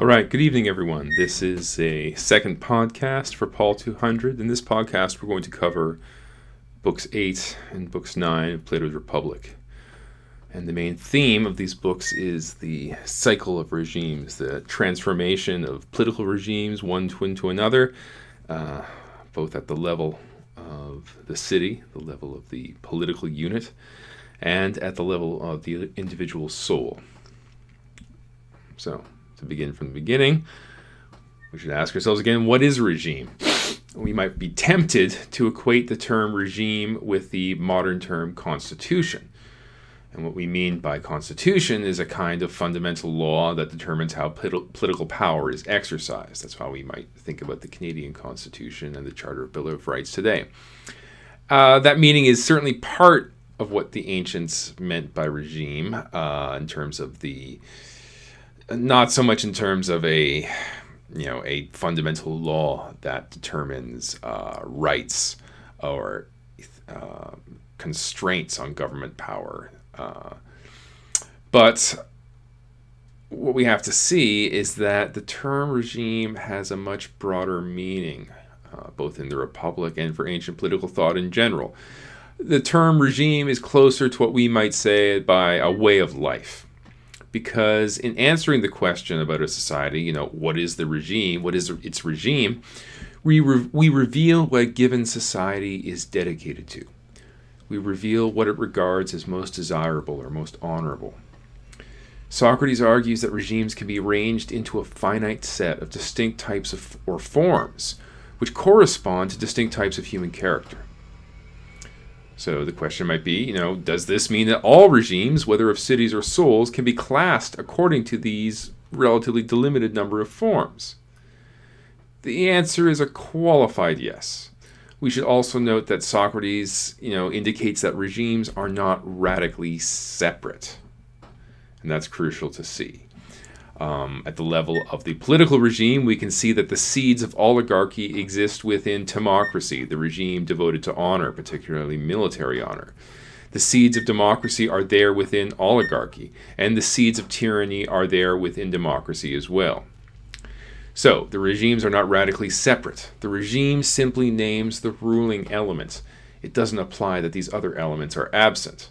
All right, good evening, everyone. This is a second podcast for Paul 200. In this podcast, we're going to cover Books 8 and Books 9 of Plato's Republic. And the main theme of these books is the cycle of regimes, the transformation of political regimes one into another, both at the level of the city, the level of the political unit, and at the level of the individual soul. So, to begin from the beginning, we should ask ourselves again, what is a regime? We might be tempted to equate the term regime with the modern term constitution. And what we mean by constitution is a kind of fundamental law that determines how political power is exercised. That's how we might think about the Canadian Constitution and the Charter of Bill of Rights today. That meaning is certainly part of what the ancients meant by regime in terms of the... Not so much in terms of a fundamental law that determines rights or constraints on government power. But what we have to see is that the term regime has a much broader meaning, both in the Republic and for ancient political thought in general. The term regime is closer to what we might say by a way of life. Because in answering the question about a society, what is the regime, what is its regime, we reveal what a given society is dedicated to. We reveal what it regards as most desirable or most honorable. Socrates argues that regimes can be arranged into a finite set of distinct types or forms, which correspond to distinct types of human character. So the question might be, does this mean that all regimes, whether of cities or souls, can be classed according to these relatively delimited number of forms? The answer is a qualified yes. We should also note that Socrates, indicates that regimes are not radically separate. And that's crucial to see. At the level of the political regime, we can see that the seeds of oligarchy exist within timocracy, the regime devoted to honor, particularly military honor. The seeds of democracy are there within oligarchy, and the seeds of tyranny are there within democracy as well. So, the regimes are not radically separate. The regime simply names the ruling element. It doesn't imply that these other elements are absent.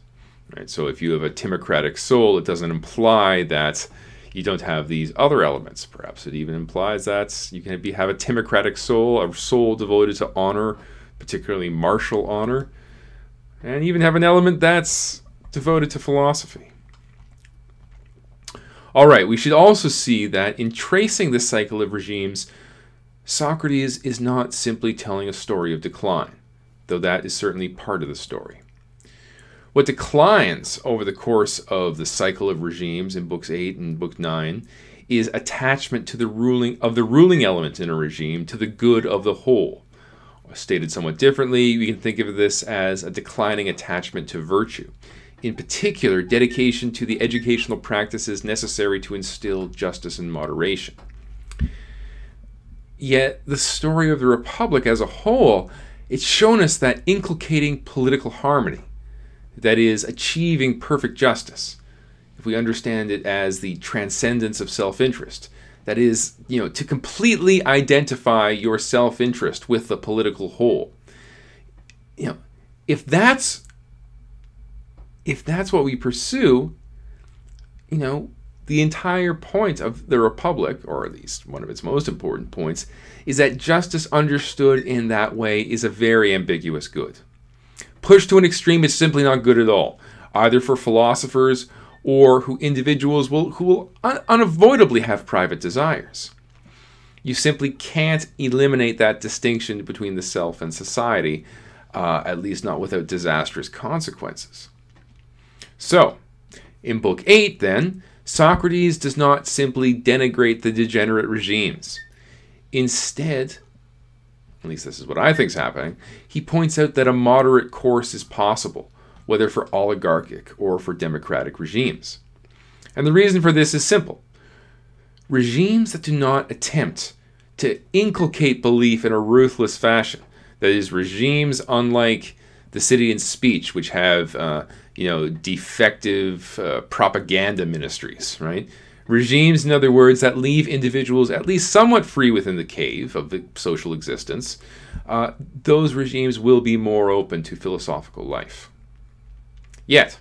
Right? So if you have a timocratic soul, it doesn't imply that you don't have these other elements. Perhaps it even implies that you can have a timocratic soul, a soul devoted to honor, particularly martial honor, and even have an element that's devoted to philosophy. All right, we should also see that in tracing the cycle of regimes, Socrates is not simply telling a story of decline, though that is certainly part of the story. What declines over the course of the cycle of regimes in Books 8 and Book 9 is attachment to the ruling element in a regime to the good of the whole. Stated somewhat differently, we can think of this as a declining attachment to virtue. In particular, dedication to the educational practices necessary to instill justice and moderation. Yet, the story of the Republic as a whole, it's shown us that inculcating political harmony, that is, achieving perfect justice, if we understand it as the transcendence of self-interest, that is, to completely identify your self-interest with the political whole. If that's what we pursue, the entire point of the Republic, or at least one of its most important points, is that justice understood in that way is a very ambiguous good. Pushed to an extreme, it's simply not good at all, either for philosophers or individuals who will unavoidably have private desires. You simply can't eliminate that distinction between the self and society, at least not without disastrous consequences. So, in Book 8, then, Socrates does not simply denigrate the degenerate regimes. Instead, at least this is what I think is happening, he points out that a moderate course is possible, whether for oligarchic or for democratic regimes. And the reason for this is simple. Regimes that do not attempt to inculcate belief in a ruthless fashion, that is, regimes unlike the City and Speech, which have defective propaganda ministries, right? Regimes, in other words, that leave individuals at least somewhat free within the cave of the social existence, those regimes will be more open to philosophical life. Yet,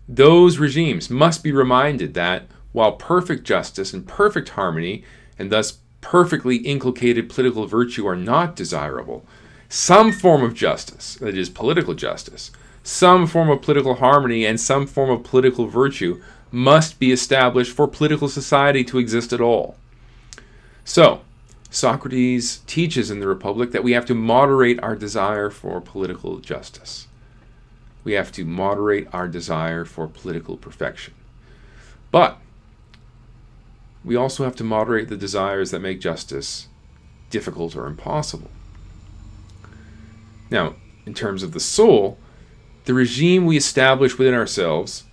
those regimes must be reminded that while perfect justice and perfect harmony, and thus perfectly inculcated political virtue, are not desirable, some form of justice, that is political justice, some form of political harmony, and some form of political virtue must be established for political society to exist at all. So, Socrates teaches in the Republic that we have to moderate our desire for political justice. We have to moderate our desire for political perfection. But we also have to moderate the desires that make justice difficult or impossible. Now, in terms of the soul, the regime we establish within ourselves,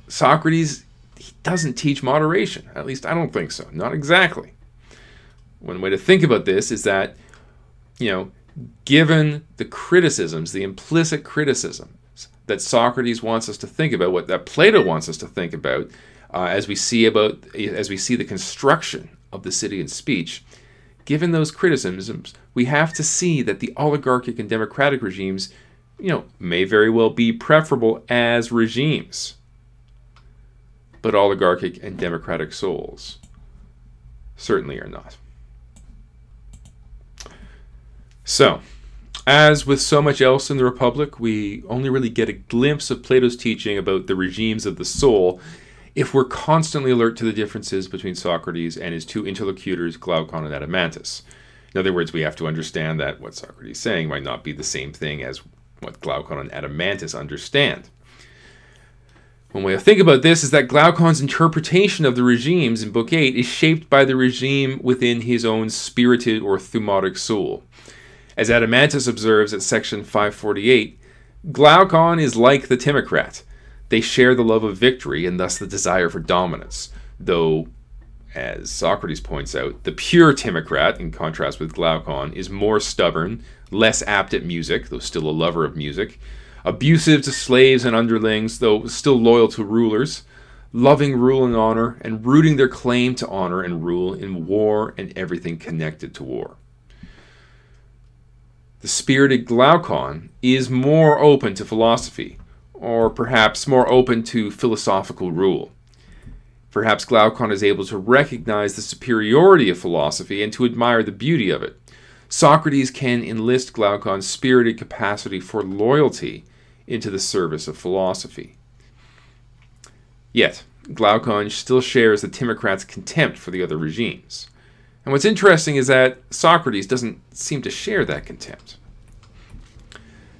Socrates, he doesn't teach moderation. At least I don't think so. Not exactly. One way to think about this is that, given the criticisms, the implicit criticisms that Socrates wants us to think about, that Plato wants us to think about, as we see the construction of the city and speech, given those criticisms, we have to see that the oligarchic and democratic regimes, may very well be preferable as regimes. But oligarchic and democratic souls certainly are not. So, as with so much else in the Republic, we only really get a glimpse of Plato's teaching about the regimes of the soul if we're constantly alert to the differences between Socrates and his two interlocutors, Glaucon and Adeimantus. In other words, we have to understand that what Socrates is saying might not be the same thing as what Glaucon and Adeimantus understand. One way to think about this is that Glaucon's interpretation of the regimes in Book 8 is shaped by the regime within his own spirited or thumotic soul. As Adeimantus observes at section 548, Glaucon is like the Timocrat. They share the love of victory and thus the desire for dominance, though, as Socrates points out, the pure Timocrat, in contrast with Glaucon, is more stubborn, less apt at music, though still a lover of music, abusive to slaves and underlings, though still loyal to rulers, loving rule and honor, and rooting their claim to honor and rule in war and everything connected to war. The spirited Glaucon is more open to philosophy, or perhaps more open to philosophical rule. Perhaps Glaucon is able to recognize the superiority of philosophy and to admire the beauty of it. Socrates can enlist Glaucon's spirited capacity for loyalty into the service of philosophy. Yet, Glaucon still shares the Timocrat's contempt for the other regimes. And what's interesting is that Socrates doesn't seem to share that contempt.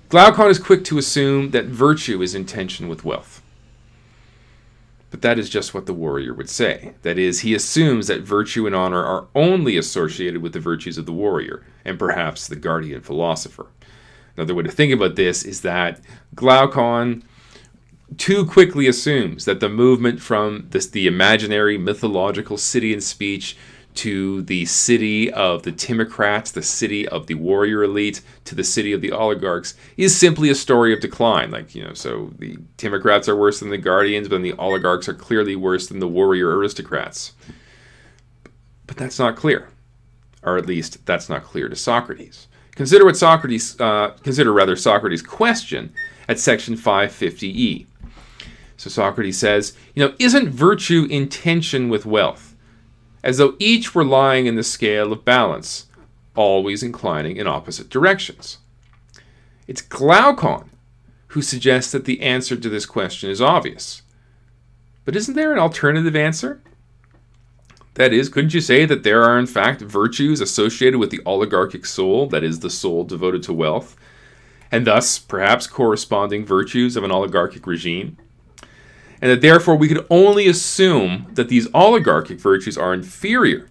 Glaucon is quick to assume that virtue is in tension with wealth. But that is just what the warrior would say. That is, he assumes that virtue and honor are only associated with the virtues of the warrior, and perhaps the guardian philosopher. Another way to think about this is that Glaucon too quickly assumes that the movement from the imaginary mythological city and speech to the city of the Timocrats, the city of the warrior elite, to the city of the oligarchs, is simply a story of decline. So the Timocrats are worse than the guardians, but then the oligarchs are clearly worse than the warrior aristocrats. But that's not clear. Or at least, that's not clear to Socrates. Consider Socrates' question at section 550e. So Socrates says, isn't virtue in tension with wealth? As though each were lying in the scale of balance, always inclining in opposite directions. It's Glaucon who suggests that the answer to this question is obvious. But isn't there an alternative answer? That is, couldn't you say that there are in fact virtues associated with the oligarchic soul, that is, the soul devoted to wealth, and thus perhaps corresponding virtues of an oligarchic regime? And that therefore we could only assume that these oligarchic virtues are inferior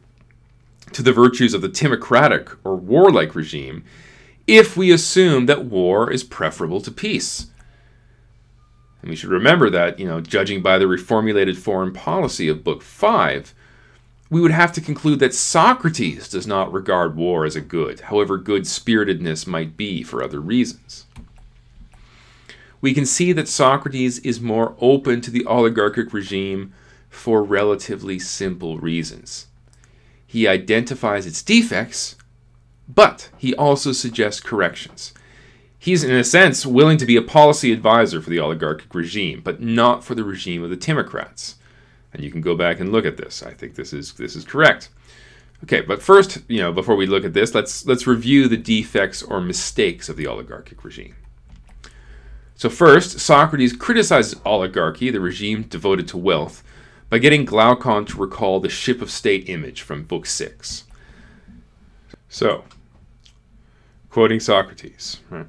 to the virtues of the timocratic or warlike regime if we assume that war is preferable to peace. And we should remember that, judging by the reformulated foreign policy of Book 5, we would have to conclude that Socrates does not regard war as a good, however good-spiritedness might be for other reasons. We can see that Socrates is more open to the oligarchic regime for relatively simple reasons. He identifies its defects, but he also suggests corrections. He's, in a sense, willing to be a policy advisor for the oligarchic regime, but not for the regime of the Timocrats. And you can go back and look at this. I think this is correct. Okay, but first, before we look at this, let's review the defects or mistakes of the oligarchic regime. So first, Socrates criticizes oligarchy, the regime devoted to wealth, by getting Glaucon to recall the ship of state image from Book 6. So, quoting Socrates, right?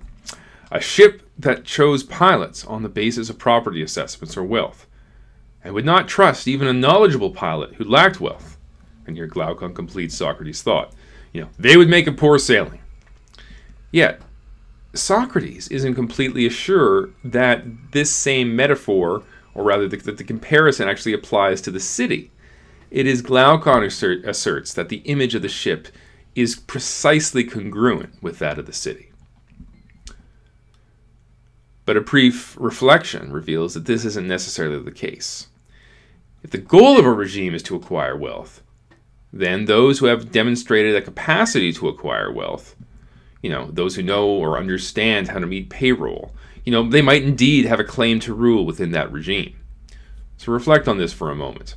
A ship that chose pilots on the basis of property assessments or wealth, and would not trust even a knowledgeable pilot who lacked wealth. And here Glaucon completes Socrates' thought. They would make a poor sailing. Yet, Socrates isn't completely assured that this same metaphor, or rather that the comparison actually applies to the city. It is Glaucon asserts that the image of the ship is precisely congruent with that of the city. But a brief reflection reveals that this isn't necessarily the case. If the goal of a regime is to acquire wealth, then those who have demonstrated a capacity to acquire wealth, those who know or understand how to meet payroll, they might indeed have a claim to rule within that regime. So reflect on this for a moment.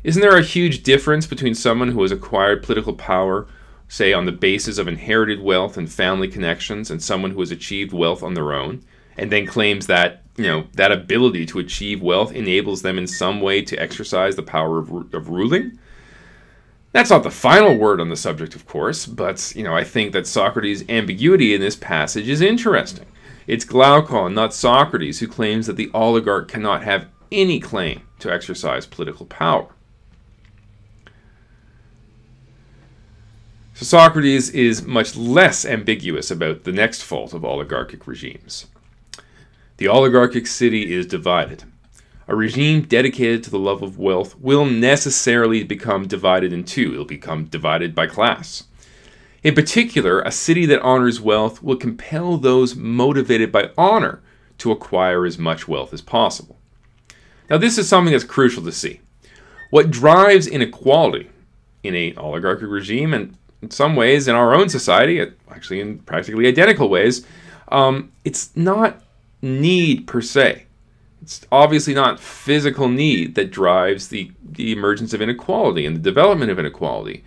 Isn't there a huge difference between someone who has acquired political power, say on the basis of inherited wealth and family connections, and someone who has achieved wealth on their own, and then claims that, that ability to achieve wealth enables them in some way to exercise the power of ruling? That's not the final word on the subject, of course, but, I think that Socrates' ambiguity in this passage is interesting. It's Glaucon, not Socrates, who claims that the oligarch cannot have any claim to exercise political power. So Socrates is much less ambiguous about the next fault of oligarchic regimes. The oligarchic city is divided. A regime dedicated to the love of wealth will necessarily become divided in two. It'll become divided by class. In particular, a city that honors wealth will compel those motivated by honor to acquire as much wealth as possible. Now, this is something that's crucial to see. What drives inequality in an oligarchic regime, and in some ways in our own society, actually in practically identical ways, it's not need per se. It's obviously not physical need that drives the emergence of inequality and the development of inequality.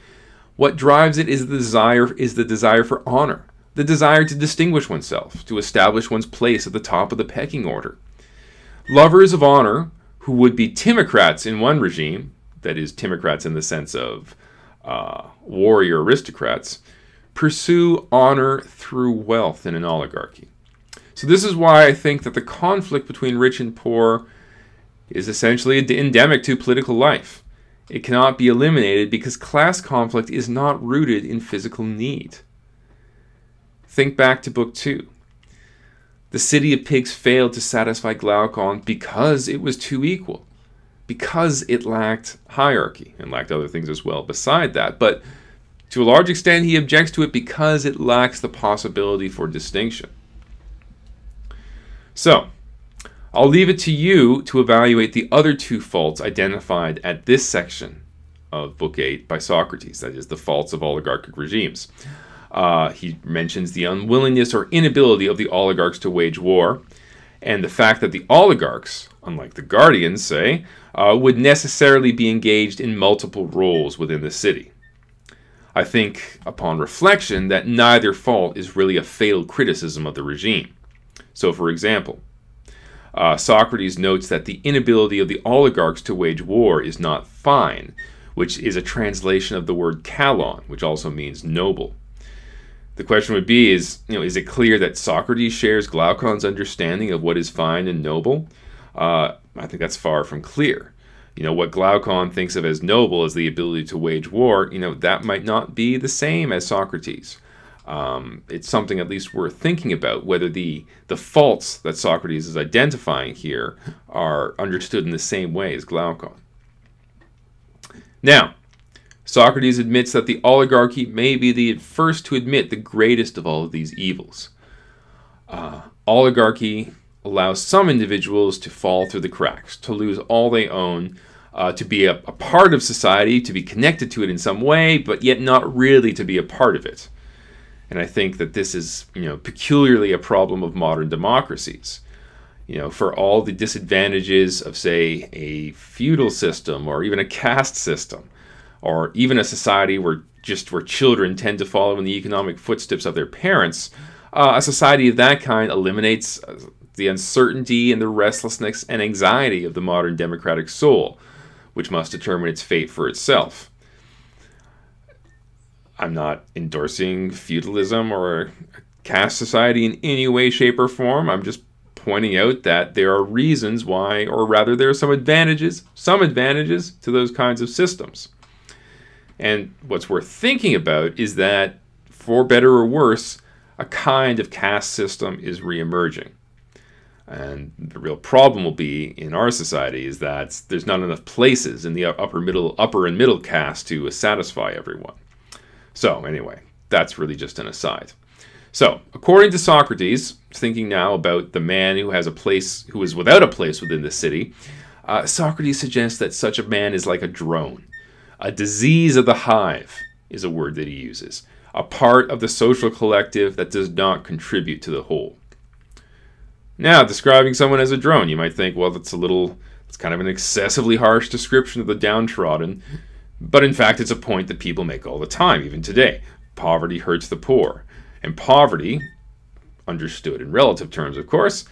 What drives it is the desire for honor, the desire to distinguish oneself, to establish one's place at the top of the pecking order. Lovers of honor, who would be Timocrats in one regime, that is, Timocrats in the sense of warrior aristocrats, pursue honor through wealth in an oligarchy. So this is why I think that the conflict between rich and poor is essentially endemic to political life. It cannot be eliminated because class conflict is not rooted in physical need. Think back to Book 2. The city of pigs failed to satisfy Glaucon because it was too equal, because it lacked hierarchy and lacked other things as well beside that. But to a large extent, he objects to it because it lacks the possibility for distinction. So, I'll leave it to you to evaluate the other two faults identified at this section of Book 8 by Socrates, that is, the faults of oligarchic regimes. He mentions the unwillingness or inability of the oligarchs to wage war, and the fact that the oligarchs, unlike the guardians, say, would necessarily be engaged in multiple roles within the city. I think, upon reflection, that neither fault is really a fatal criticism of the regime. So, for example, Socrates notes that the inability of the oligarchs to wage war is not fine, which is a translation of the word kalon, which also means noble. The question would be, is it clear that Socrates shares Glaucon's understanding of what is fine and noble? I think that's far from clear. What Glaucon thinks of as noble as the ability to wage war, that might not be the same as Socrates. It's something at least worth thinking about, whether the faults that Socrates is identifying here are understood in the same way as Glaucon. Now, Socrates admits that the oligarchy may be the first to admit the greatest of all of these evils. Oligarchy allows some individuals to fall through the cracks, to lose all they own, to be a part of society, to be connected to it in some way, but yet not really to be a part of it. And I think that this is, peculiarly a problem of modern democracies. For all the disadvantages of, say, a feudal system or even a caste system, or even a society where children tend to follow in the economic footsteps of their parents, a society of that kind eliminates the uncertainty and the restlessness and anxiety of the modern democratic soul, which must determine its fate for itself. I'm not endorsing feudalism or a caste society in any way, shape, or form. I'm just pointing out that there are reasons why, or rather there are some advantages to those kinds of systems. And what's worth thinking about is that, for better or worse, a kind of caste system is reemerging. And the real problem will be in our society is that there's not enough places in the upper and middle caste to satisfy everyone. So anyway, that's really just an aside. So, according to Socrates, thinking now about the man who is without a place within the city, Socrates suggests that such a man is like a drone. A disease of the hive is a word that he uses. A part of the social collective that does not contribute to the whole. Now, describing someone as a drone, you might think, well, it's kind of an excessively harsh description of the downtrodden, but in fact, it's a point that people make all the time, even today. Poverty hurts the poor. And poverty, understood in relative terms, of course,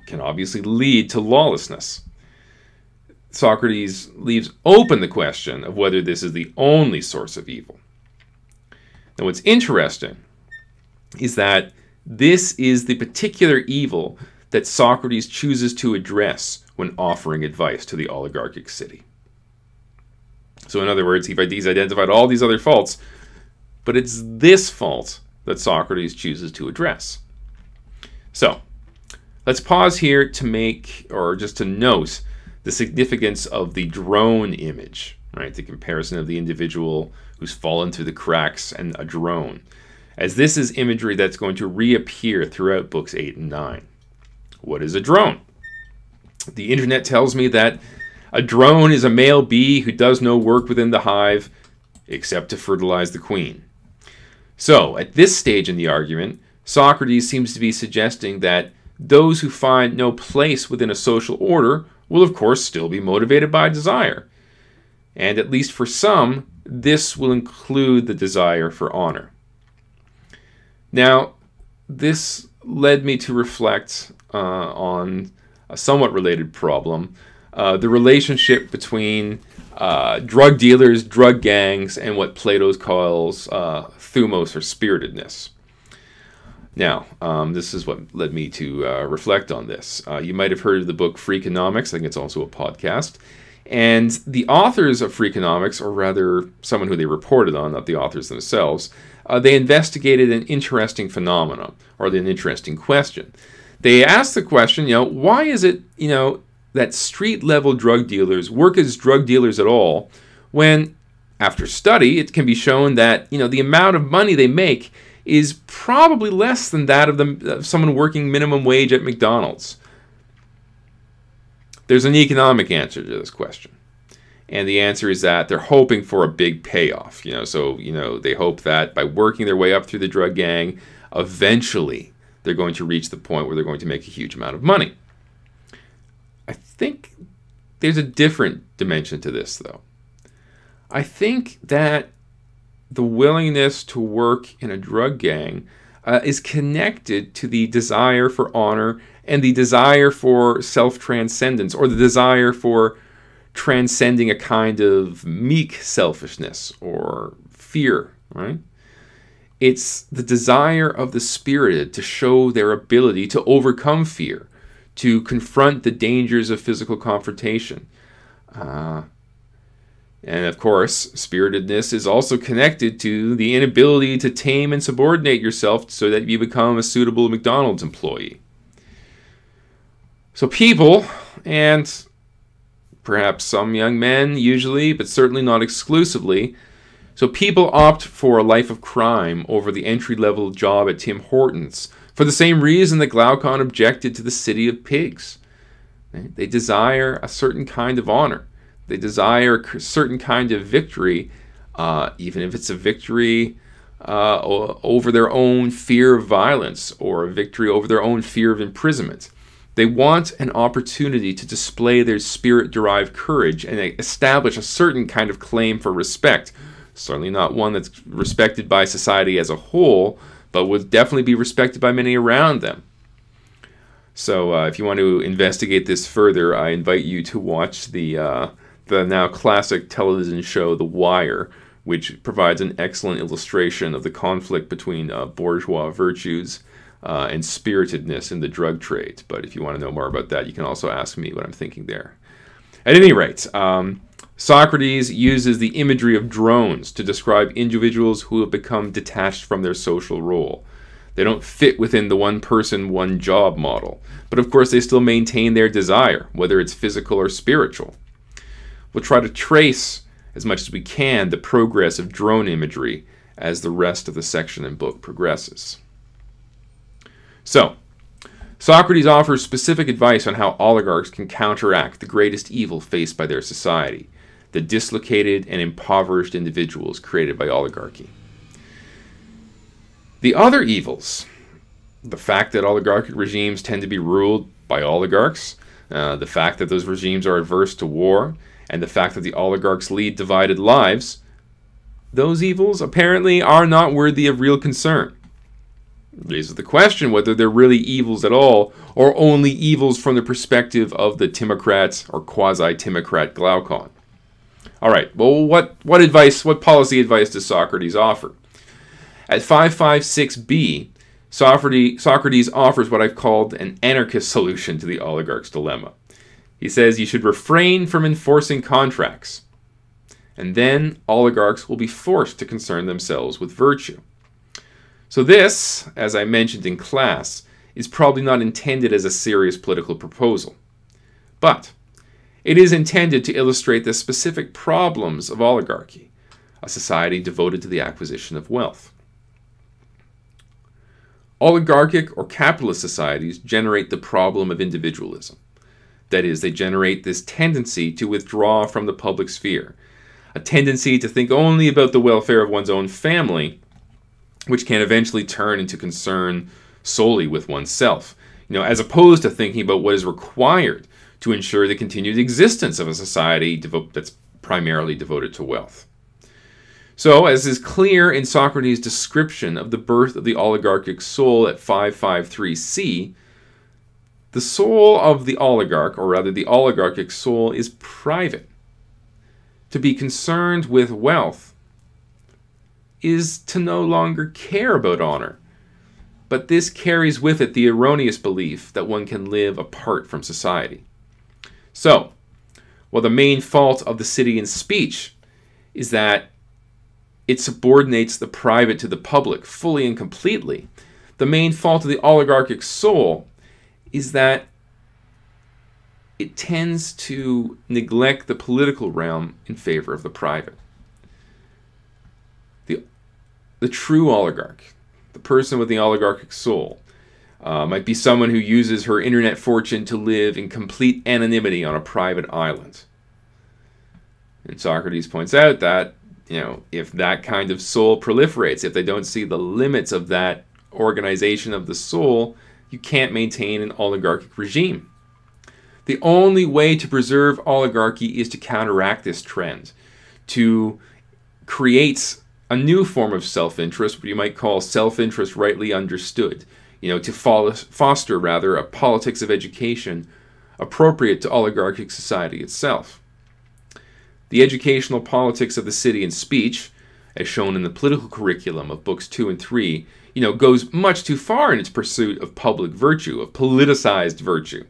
can obviously lead to lawlessness. Socrates leaves open the question of whether this is the only source of evil. Now, what's interesting is that this is the particular evil that Socrates chooses to address when offering advice to the oligarchic city. So in other words, he's identified all these other faults, but it's this fault that Socrates chooses to address. So, let's pause here to note the significance of the drone image, right? The comparison of the individual who's fallen through the cracks and a drone, as this is imagery that's going to reappear throughout books 8 and 9. What is a drone? The internet tells me that a drone is a male bee who does no work within the hive except to fertilize the queen. So, at this stage in the argument, Socrates seems to be suggesting that those who find no place within a social order will of course still be motivated by desire. And at least for some, this will include the desire for honor. Now, this led me to reflect on a somewhat related problem, the relationship between drug dealers, drug gangs, and what Plato calls thumos, or spiritedness. Now, this is what led me to reflect on this. You might have heard of the book Freakonomics. I think it's also a podcast. And the authors of Freakonomics, or rather someone who they reported on, not the authors themselves, they investigated an interesting phenomenon, or an interesting question. They asked the question, why is it, that street-level drug dealers work as drug dealers at all when, after study, it can be shown that, the amount of money they make is probably less than that of someone working minimum wage at McDonald's. There's an economic answer to this question. And the answer is that they're hoping for a big payoff. They hope that by working their way up through the drug gang, eventually they're going to reach the point where they're going to make a huge amount of money. I think there's a different dimension to this, though. I think that the willingness to work in a drug gang is connected to the desire for honor and the desire for self-transcendence, or the desire for transcending a kind of meek selfishness or fear, right? It's the desire of the spirited to show their ability to overcome fear, to confront the dangers of physical confrontation. And of course, spiritedness is also connected to the inability to tame and subordinate yourself so that you become a suitable McDonald's employee. So people, and perhaps some young men usually, but certainly not exclusively, so people opt for a life of crime over the entry-level job at Tim Hortons for the same reason that Glaucon objected to the city of pigs. They desire a certain kind of honor. They desire a certain kind of victory, even if it's a victory over their own fear of violence or a victory over their own fear of imprisonment. They want an opportunity to display their spirit-derived courage and establish a certain kind of claim for respect. Certainly not one that's respected by society as a whole, but would definitely be respected by many around them. So if you want to investigate this further, I invite you to watch the now classic television show The Wire, which provides an excellent illustration of the conflict between bourgeois virtues and spiritedness in the drug trade. But if you want to know more about that, you can also ask me what I'm thinking there. At any rate, Socrates uses the imagery of drones to describe individuals who have become detached from their social role. They don't fit within the one person, one job model. But of course, they still maintain their desire, whether it's physical or spiritual. We'll try to trace, as much as we can, the progress of drone imagery as the rest of the section and book progresses. So, Socrates offers specific advice on how oligarchs can counteract the greatest evil faced by their society, the dislocated and impoverished individuals created by oligarchy. The other evils, the fact that oligarchic regimes tend to be ruled by oligarchs, the fact that those regimes are adverse to war, and the fact that the oligarchs lead divided lives, those evils apparently are not worthy of real concern. It raises the question whether they're really evils at all, or only evils from the perspective of the Timocrat or quasi-Timocrat Glaucon. All right, well, what policy advice does Socrates offer? At 556b, Socrates offers what I've called an anarchist solution to the oligarch's dilemma. He says you should refrain from enforcing contracts, and then oligarchs will be forced to concern themselves with virtue. So this, as I mentioned in class, is probably not intended as a serious political proposal, but it is intended to illustrate the specific problems of oligarchy, a society devoted to the acquisition of wealth. Oligarchic or capitalist societies generate the problem of individualism. That is, they generate this tendency to withdraw from the public sphere, a tendency to think only about the welfare of one's own family, which can eventually turn into concern solely with oneself, as opposed to thinking about what is required to ensure the continued existence of a society that's primarily devoted to wealth. So, as is clear in Socrates' description of the birth of the oligarchic soul at 553c, the soul of the oligarch, or rather the oligarchic soul, is private. To be concerned with wealth is to no longer care about honor, but this carries with it the erroneous belief that one can live apart from society. So, while the main fault of the Citian speech is that it subordinates the private to the public fully and completely, the main fault of the oligarchic soul is that it tends to neglect the political realm in favor of the private. The true oligarch, the person with the oligarchic soul, might be someone who uses her internet fortune to live in complete anonymity on a private island. And Socrates points out that, if that kind of soul proliferates, if they don't see the limits of that organization of the soul, you can't maintain an oligarchic regime. The only way to preserve oligarchy is to counteract this trend, to create a new form of self-interest, what you might call self-interest rightly understood, to foster a politics of education appropriate to oligarchic society itself. The educational politics of the Citian speech, as shown in the political curriculum of books 2 and 3, goes much too far in its pursuit of public virtue, of politicized virtue.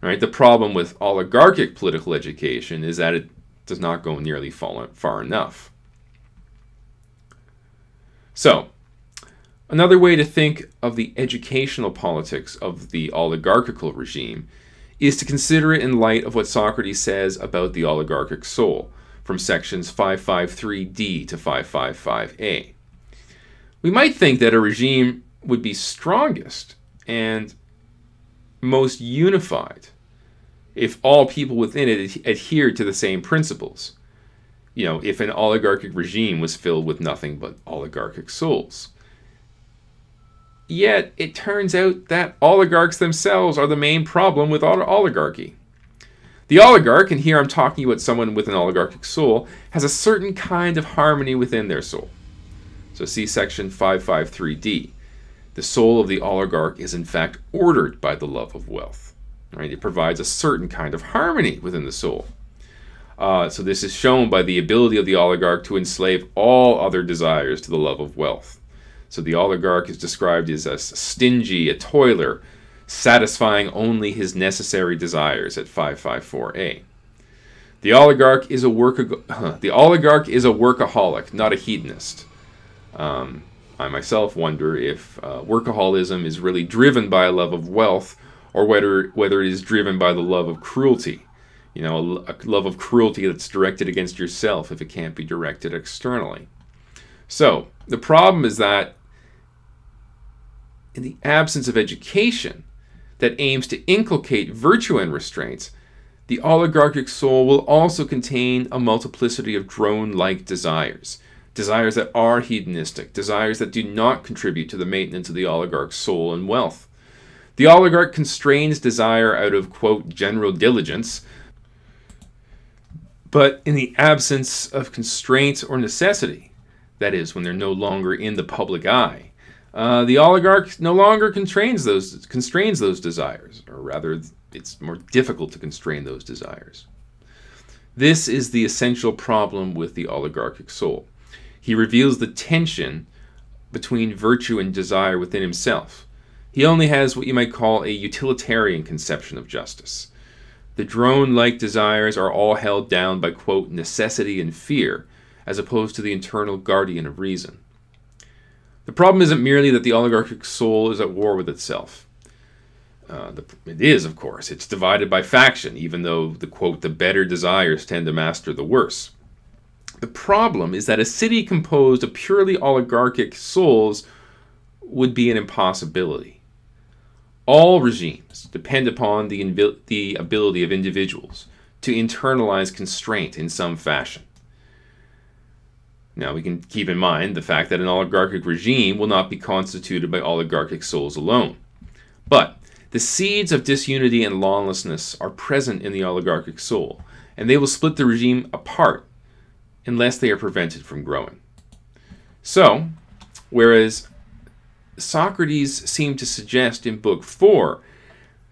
Right? The problem with oligarchic political education is that it does not go nearly far enough. So, another way to think of the educational politics of the oligarchical regime is to consider it in light of what Socrates says about the oligarchic soul, from sections 553d to 555a. We might think that a regime would be strongest and most unified if all people within it adhered to the same principles. If an oligarchic regime was filled with nothing but oligarchic souls. Yet, it turns out that oligarchs themselves are the main problem with oligarchy. The oligarch, and here I'm talking about someone with an oligarchic soul, has a certain kind of harmony within their soul. So see section 553D. The soul of the oligarch is in fact ordered by the love of wealth. Right? It provides a certain kind of harmony within the soul. So this is shown by the ability of the oligarch to enslave all other desires to the love of wealth. So the oligarch is described as a stingy, a toiler, satisfying only his necessary desires at 554A. The oligarch is a workaholic, not a hedonist. I myself wonder if workaholism is really driven by a love of wealth, or whether it is driven by the love of cruelty. A love of cruelty that's directed against yourself if it can't be directed externally. So, the problem is that in the absence of education that aims to inculcate virtue and restraints, the oligarchic soul will also contain a multiplicity of drone-like desires. Desires that are hedonistic, desires that do not contribute to the maintenance of the oligarch's soul and wealth. The oligarch constrains desire out of, quote, general diligence, but in the absence of constraint or necessity, that is, when they're no longer in the public eye, the oligarch no longer constrains those desires, or rather, it's more difficult to constrain those desires. This is the essential problem with the oligarchic soul. He reveals the tension between virtue and desire within himself. He only has what you might call a utilitarian conception of justice. The drone-like desires are all held down by, quote, necessity and fear, as opposed to the internal guardian of reason. The problem isn't merely that the oligarchic soul is at war with itself. It is, of course. It's divided by faction, even though the, quote, the better desires tend to master the worse. The problem is that a city composed of purely oligarchic souls would be an impossibility. All regimes depend upon the ability of individuals to internalize constraint in some fashion. Now, we can keep in mind the fact that an oligarchic regime will not be constituted by oligarchic souls alone. But the seeds of disunity and lawlessness are present in the oligarchic soul, and they will split the regime apart unless they are prevented from growing. So, whereas Socrates seemed to suggest in Book 4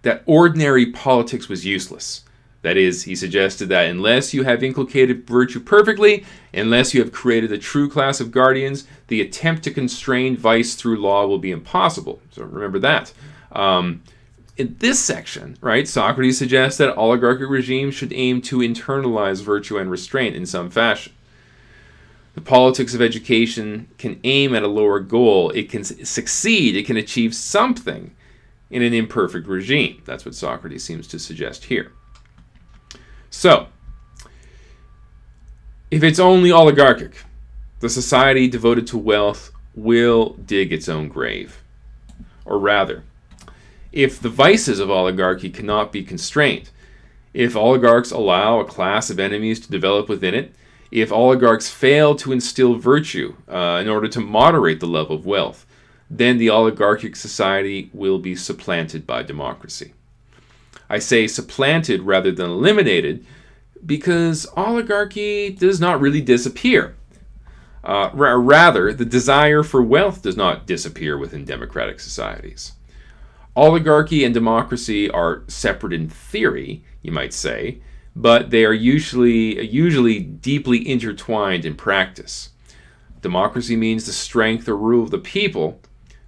that ordinary politics was useless. That is, he suggested that unless you have inculcated virtue perfectly, unless you have created a true class of guardians, the attempt to constrain vice through law will be impossible. So remember that. In this section, right, Socrates suggests that oligarchic regimes should aim to internalize virtue and restraint in some fashion. The politics of education can aim at a lower goal. It can succeed. It can achieve something in an imperfect regime. That's what Socrates seems to suggest here. So, if it's only oligarchic, the society devoted to wealth will dig its own grave. Or rather, if the vices of oligarchy cannot be constrained, if oligarchs allow a class of enemies to develop within it, if oligarchs fail to instill virtue in order to moderate the love of wealth, then the oligarchic society will be supplanted by democracy. I say supplanted rather than eliminated because oligarchy does not really disappear. Rather, the desire for wealth does not disappear within democratic societies. Oligarchy and democracy are separate in theory, you might say, but they are usually deeply intertwined in practice. Democracy means the strength or rule of the people,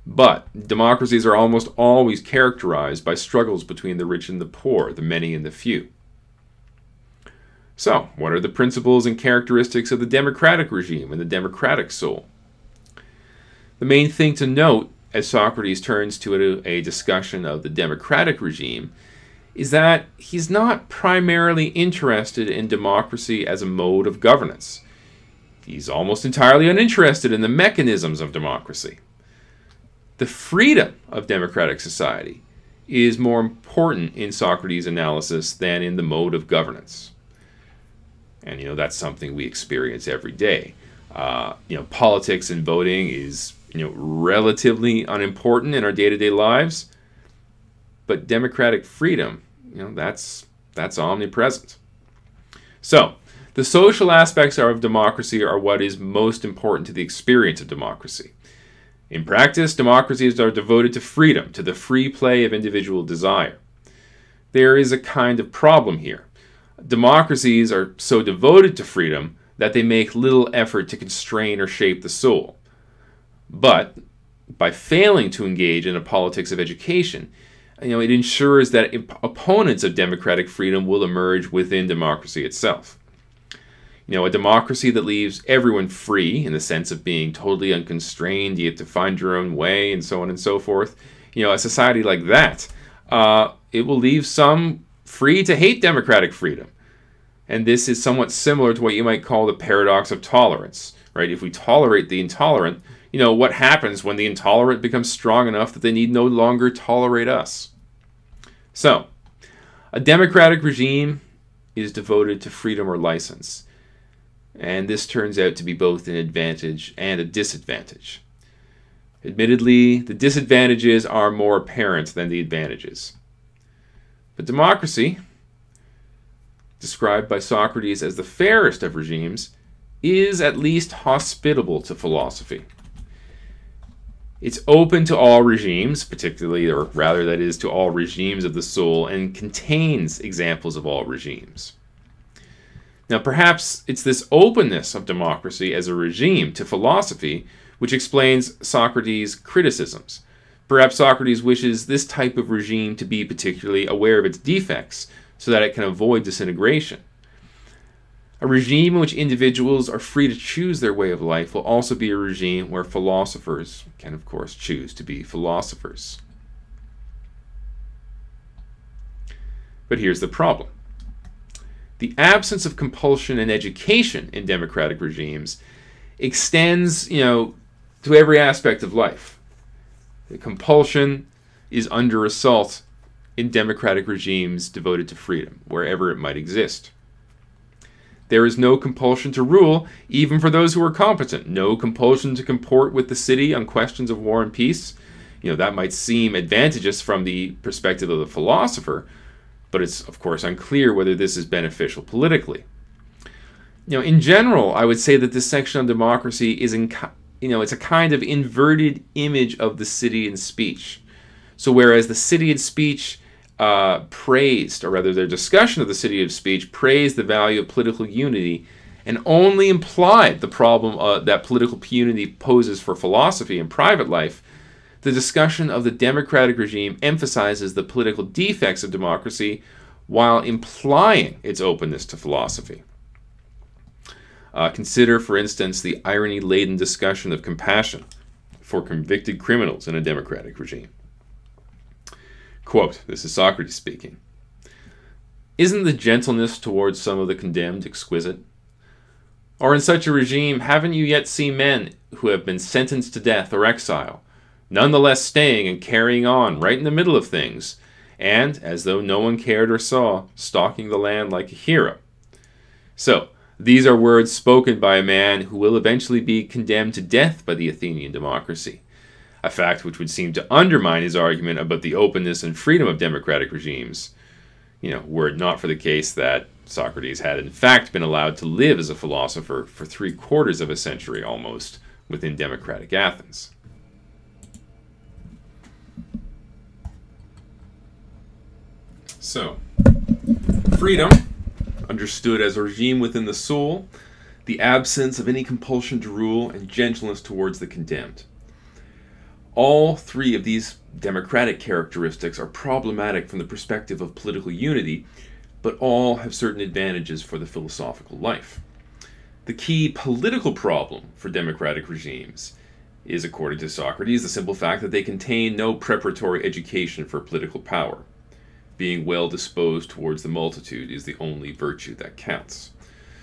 but democracies are almost always characterized by struggles between the rich and the poor, the many and the few. So, what are the principles and characteristics of the democratic regime and the democratic soul? The main thing to note, as Socrates turns to a discussion of the democratic regime, is that he's not primarily interested in democracy as a mode of governance. He's almost entirely uninterested in the mechanisms of democracy. The freedom of democratic society is more important in Socrates' analysis than in the mode of governance. And, that's something we experience every day. Politics and voting is, relatively unimportant in our day-to-day lives, but democratic freedom, that's omnipresent. So, the social aspects of democracy are what is most important to the experience of democracy. In practice, democracies are devoted to freedom, to the free play of individual desire. There is a kind of problem here. Democracies are so devoted to freedom that they make little effort to constrain or shape the soul. But by failing to engage in a politics of education, it ensures that opponents of democratic freedom will emerge within democracy itself. A democracy that leaves everyone free in the sense of being totally unconstrained, you have to find your own way, and so on and so forth. A society like that, it will leave some free to hate democratic freedom. And this is somewhat similar to what you might call the paradox of tolerance, right? If we tolerate the intolerant, what happens when the intolerant becomes strong enough that they need no longer tolerate us? So, a democratic regime is devoted to freedom or license. And this turns out to be both an advantage and a disadvantage. Admittedly, the disadvantages are more apparent than the advantages. But democracy, described by Socrates as the fairest of regimes, is at least hospitable to philosophy. It's open to all regimes, particularly, or rather that is, to all regimes of the soul, and contains examples of all regimes. Now, perhaps it's this openness of democracy as a regime to philosophy which explains Socrates' criticisms. Perhaps Socrates wishes this type of regime to be particularly aware of its defects so that it can avoid disintegration. A regime in which individuals are free to choose their way of life will also be a regime where philosophers can, of course, choose to be philosophers. But here's the problem. The absence of compulsion and education in democratic regimes extends, to every aspect of life. The compulsion is under assault in democratic regimes devoted to freedom, wherever it might exist. There is no compulsion to rule, even for those who are competent. No compulsion to comport with the city on questions of war and peace. That might seem advantageous from the perspective of the philosopher, but it's, of course, unclear whether this is beneficial politically. In general, I would say that this section on democracy is, it's a kind of inverted image of the city in speech. So whereas the city in speech praised, or rather their discussion of the city of speech praised the value of political unity and only implied the problem that political unity poses for philosophy and private life, the discussion of the democratic regime emphasizes the political defects of democracy while implying its openness to philosophy. Consider, for instance, the irony-laden discussion of compassion for convicted criminals in a democratic regime. Quote, this is Socrates speaking. Isn't the gentleness towards some of the condemned exquisite? Or in such a regime, haven't you yet seen men who have been sentenced to death or exile, nonetheless staying and carrying on right in the middle of things, and, as though no one cared or saw, stalking the land like a hero? So, these are words spoken by a man who will eventually be condemned to death by the Athenian democracy, a fact which would seem to undermine his argument about the openness and freedom of democratic regimes, were it not for the case that Socrates had in fact been allowed to live as a philosopher for 3/4 of a century almost within democratic Athens. So, freedom, understood as a regime within the soul, the absence of any compulsion to rule, and gentleness towards the condemned. All three of these democratic characteristics are problematic from the perspective of political unity, but all have certain advantages for the philosophical life. The key political problem for democratic regimes is, according to Socrates, the simple fact that they contain no preparatory education for political power. Being well disposed towards the multitude is the only virtue that counts.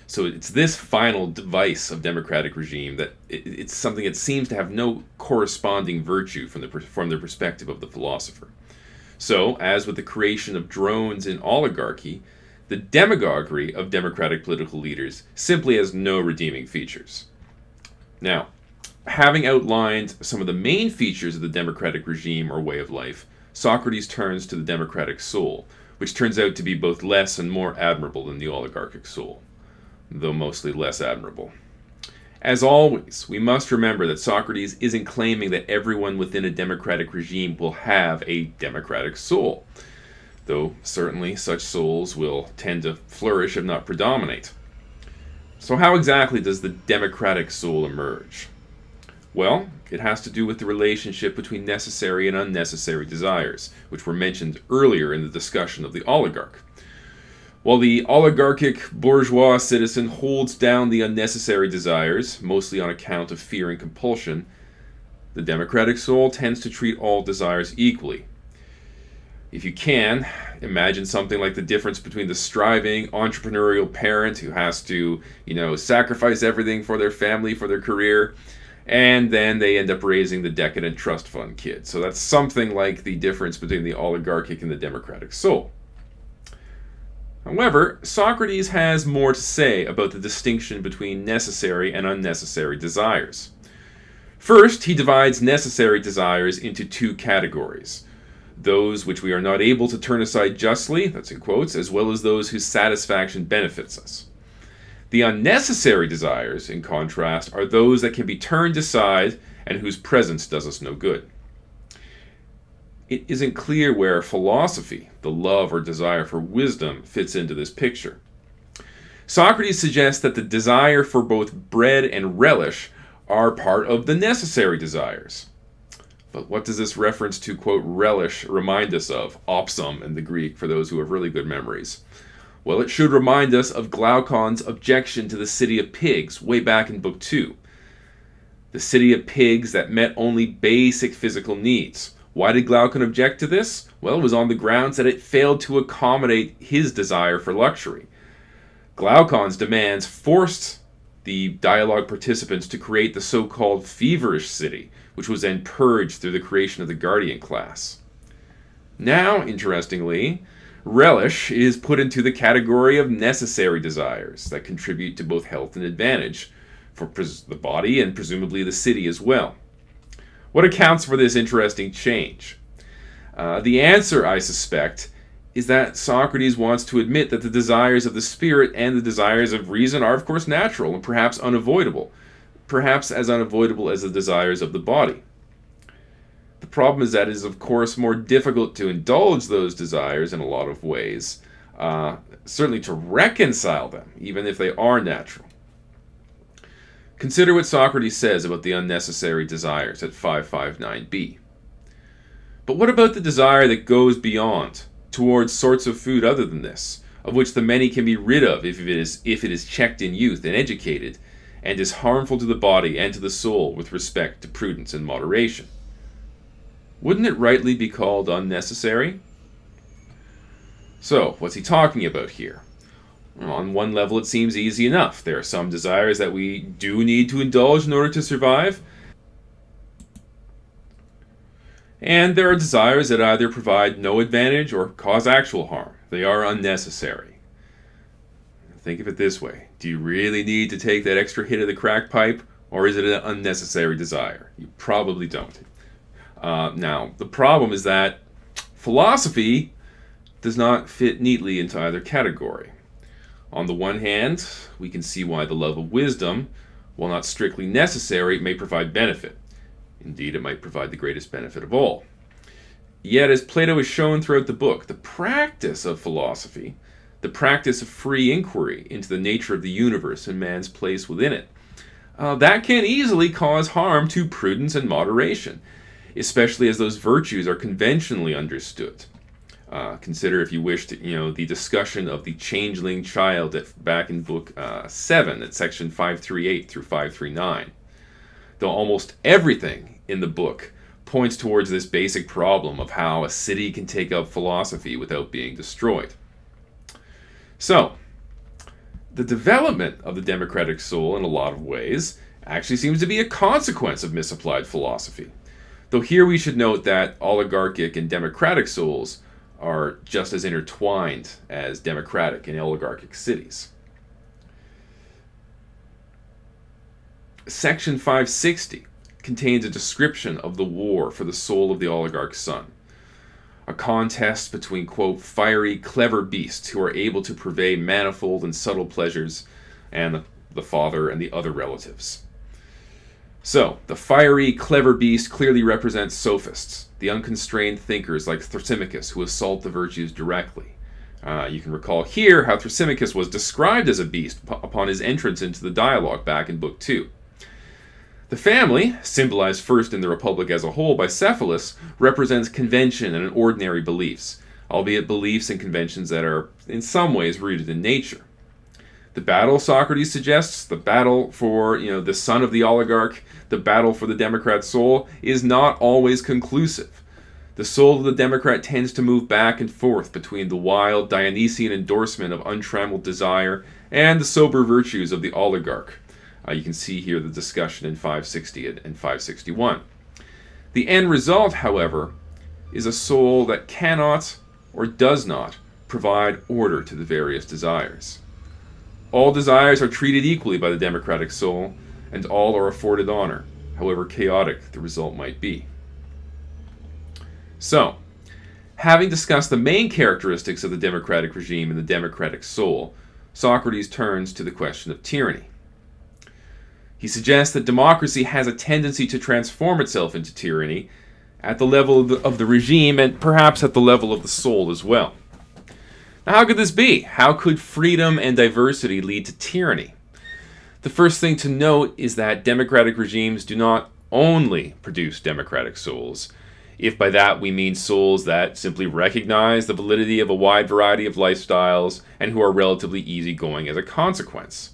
So it's this final device of democratic regime that it's something that seems to have no corresponding virtue from the perspective of the philosopher. So, as with the creation of drones in oligarchy, the demagoguery of democratic political leaders simply has no redeeming features. Now, having outlined some of the main features of the democratic regime or way of life, Socrates turns to the democratic soul, which turns out to be both less and more admirable than the oligarchic soul, though mostly less admirable. As always, we must remember that Socrates isn't claiming that everyone within a democratic regime will have a democratic soul, though certainly such souls will tend to flourish if not predominate. So how exactly does the democratic soul emerge? Well, it has to do with the relationship between necessary and unnecessary desires, which were mentioned earlier in the discussion of the oligarch. While the oligarchic bourgeois citizen holds down the unnecessary desires, mostly on account of fear and compulsion, the democratic soul tends to treat all desires equally. If you can, imagine something like the difference between the striving entrepreneurial parent who has to, sacrifice everything for their family, for their career, and then they end up raising the decadent trust fund kid. So that's something like the difference between the oligarchic and the democratic soul. However, Socrates has more to say about the distinction between necessary and unnecessary desires. First, he divides necessary desires into two categories: those which we are not able to turn aside justly, that's in quotes, as well as those whose satisfaction benefits us. The unnecessary desires, in contrast, are those that can be turned aside and whose presence does us no good. It isn't clear where philosophy, the love or desire for wisdom, fits into this picture. Socrates suggests that the desire for both bread and relish are part of the necessary desires. But what does this reference to, quote, relish remind us of? Opsum in the Greek, for those who have really good memories. Well, it should remind us of Glaucon's objection to the city of pigs way back in Book 2. The city of pigs that met only basic physical needs. Why did Glaucon object to this? Well, it was on the grounds that it failed to accommodate his desire for luxury. Glaucon's demands forced the dialogue participants to create the so-called feverish city, which was then purged through the creation of the guardian class. Now, interestingly, relish is put into the category of necessary desires that contribute to both health and advantage for the body and presumably the city as well. What accounts for this interesting change? The answer, I suspect, is that Socrates wants to admit that the desires of the spirit and the desires of reason are, of course, natural and perhaps unavoidable, perhaps as unavoidable as the desires of the body. The problem is that it is, of course, more difficult to indulge those desires in a lot of ways, certainly to reconcile them, even if they are natural. Consider what Socrates says about the unnecessary desires at 559b. But what about the desire that goes beyond, towards sorts of food other than this, of which the many can be rid of if it is checked in youth and educated, and is harmful to the body and to the soul with respect to prudence and moderation? Wouldn't it rightly be called unnecessary? So, what's he talking about here? On one level, it seems easy enough. There are some desires that we do need to indulge in order to survive. And there are desires that either provide no advantage or cause actual harm. They are unnecessary. Think of it this way. Do you really need to take that extra hit of the crack pipe, or is it an unnecessary desire? You probably don't. Now, the problem is that philosophy does not fit neatly into either category. On the one hand, we can see why the love of wisdom, while not strictly necessary, may provide benefit. Indeed, it might provide the greatest benefit of all. Yet, as Plato has shown throughout the book, the practice of philosophy, the practice of free inquiry into the nature of the universe and man's place within it, that can easily cause harm to prudence and moderation, especially as those virtues are conventionally understood. Consider, if you wish, the discussion of the changeling child back in Book 7, at section 538 through 539. Though almost everything in the book points towards this basic problem of how a city can take up philosophy without being destroyed. So, the development of the democratic soul in a lot of ways actually seems to be a consequence of misapplied philosophy. Though here we should note that oligarchic and democratic souls are just as intertwined as democratic and oligarchic cities. Section 560 contains a description of the war for the soul of the oligarch's son. A contest between, quote, fiery, clever beasts who are able to purvey manifold and subtle pleasures, and the father and the other relatives. So, the fiery, clever beast clearly represents sophists, the unconstrained thinkers like Thrasymachus who assault the virtues directly. You can recall here how Thrasymachus was described as a beast upon his entrance into the dialogue back in Book 2. The family, symbolized first in the Republic as a whole by Cephalus, represents convention and ordinary beliefs, albeit beliefs and conventions that are in some ways rooted in nature. The battle, Socrates suggests, the battle for the son of the oligarch, the battle for the democrat soul, is not always conclusive. The soul of the democrat tends to move back and forth between the wild Dionysian endorsement of untrammeled desire and the sober virtues of the oligarch. You can see here the discussion in 560 and 561. The end result, however, is a soul that cannot or does not provide order to the various desires. All desires are treated equally by the democratic soul, and all are afforded honor, however chaotic the result might be. So, having discussed the main characteristics of the democratic regime and the democratic soul, Socrates turns to the question of tyranny. He suggests that democracy has a tendency to transform itself into tyranny at the level of the regime and perhaps at the level of the soul as well. Now, how could this be? How could freedom and diversity lead to tyranny? The first thing to note is that democratic regimes do not only produce democratic souls, if by that we mean souls that simply recognize the validity of a wide variety of lifestyles and who are relatively easygoing as a consequence.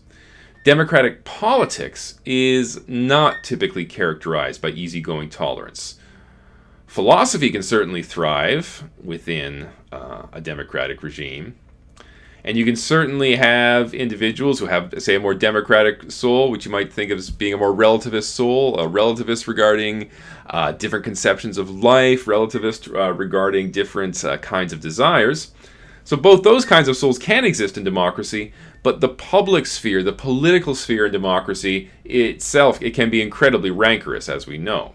Democratic politics is not typically characterized by easygoing tolerance. Philosophy can certainly thrive within a democratic regime. And you can certainly have individuals who have, say, a more democratic soul, which you might think of as being a more relativist soul, a relativist regarding different conceptions of life, relativist regarding different kinds of desires. So both those kinds of souls can exist in democracy, but the public sphere, the political sphere in democracy itself, it can be incredibly rancorous, as we know.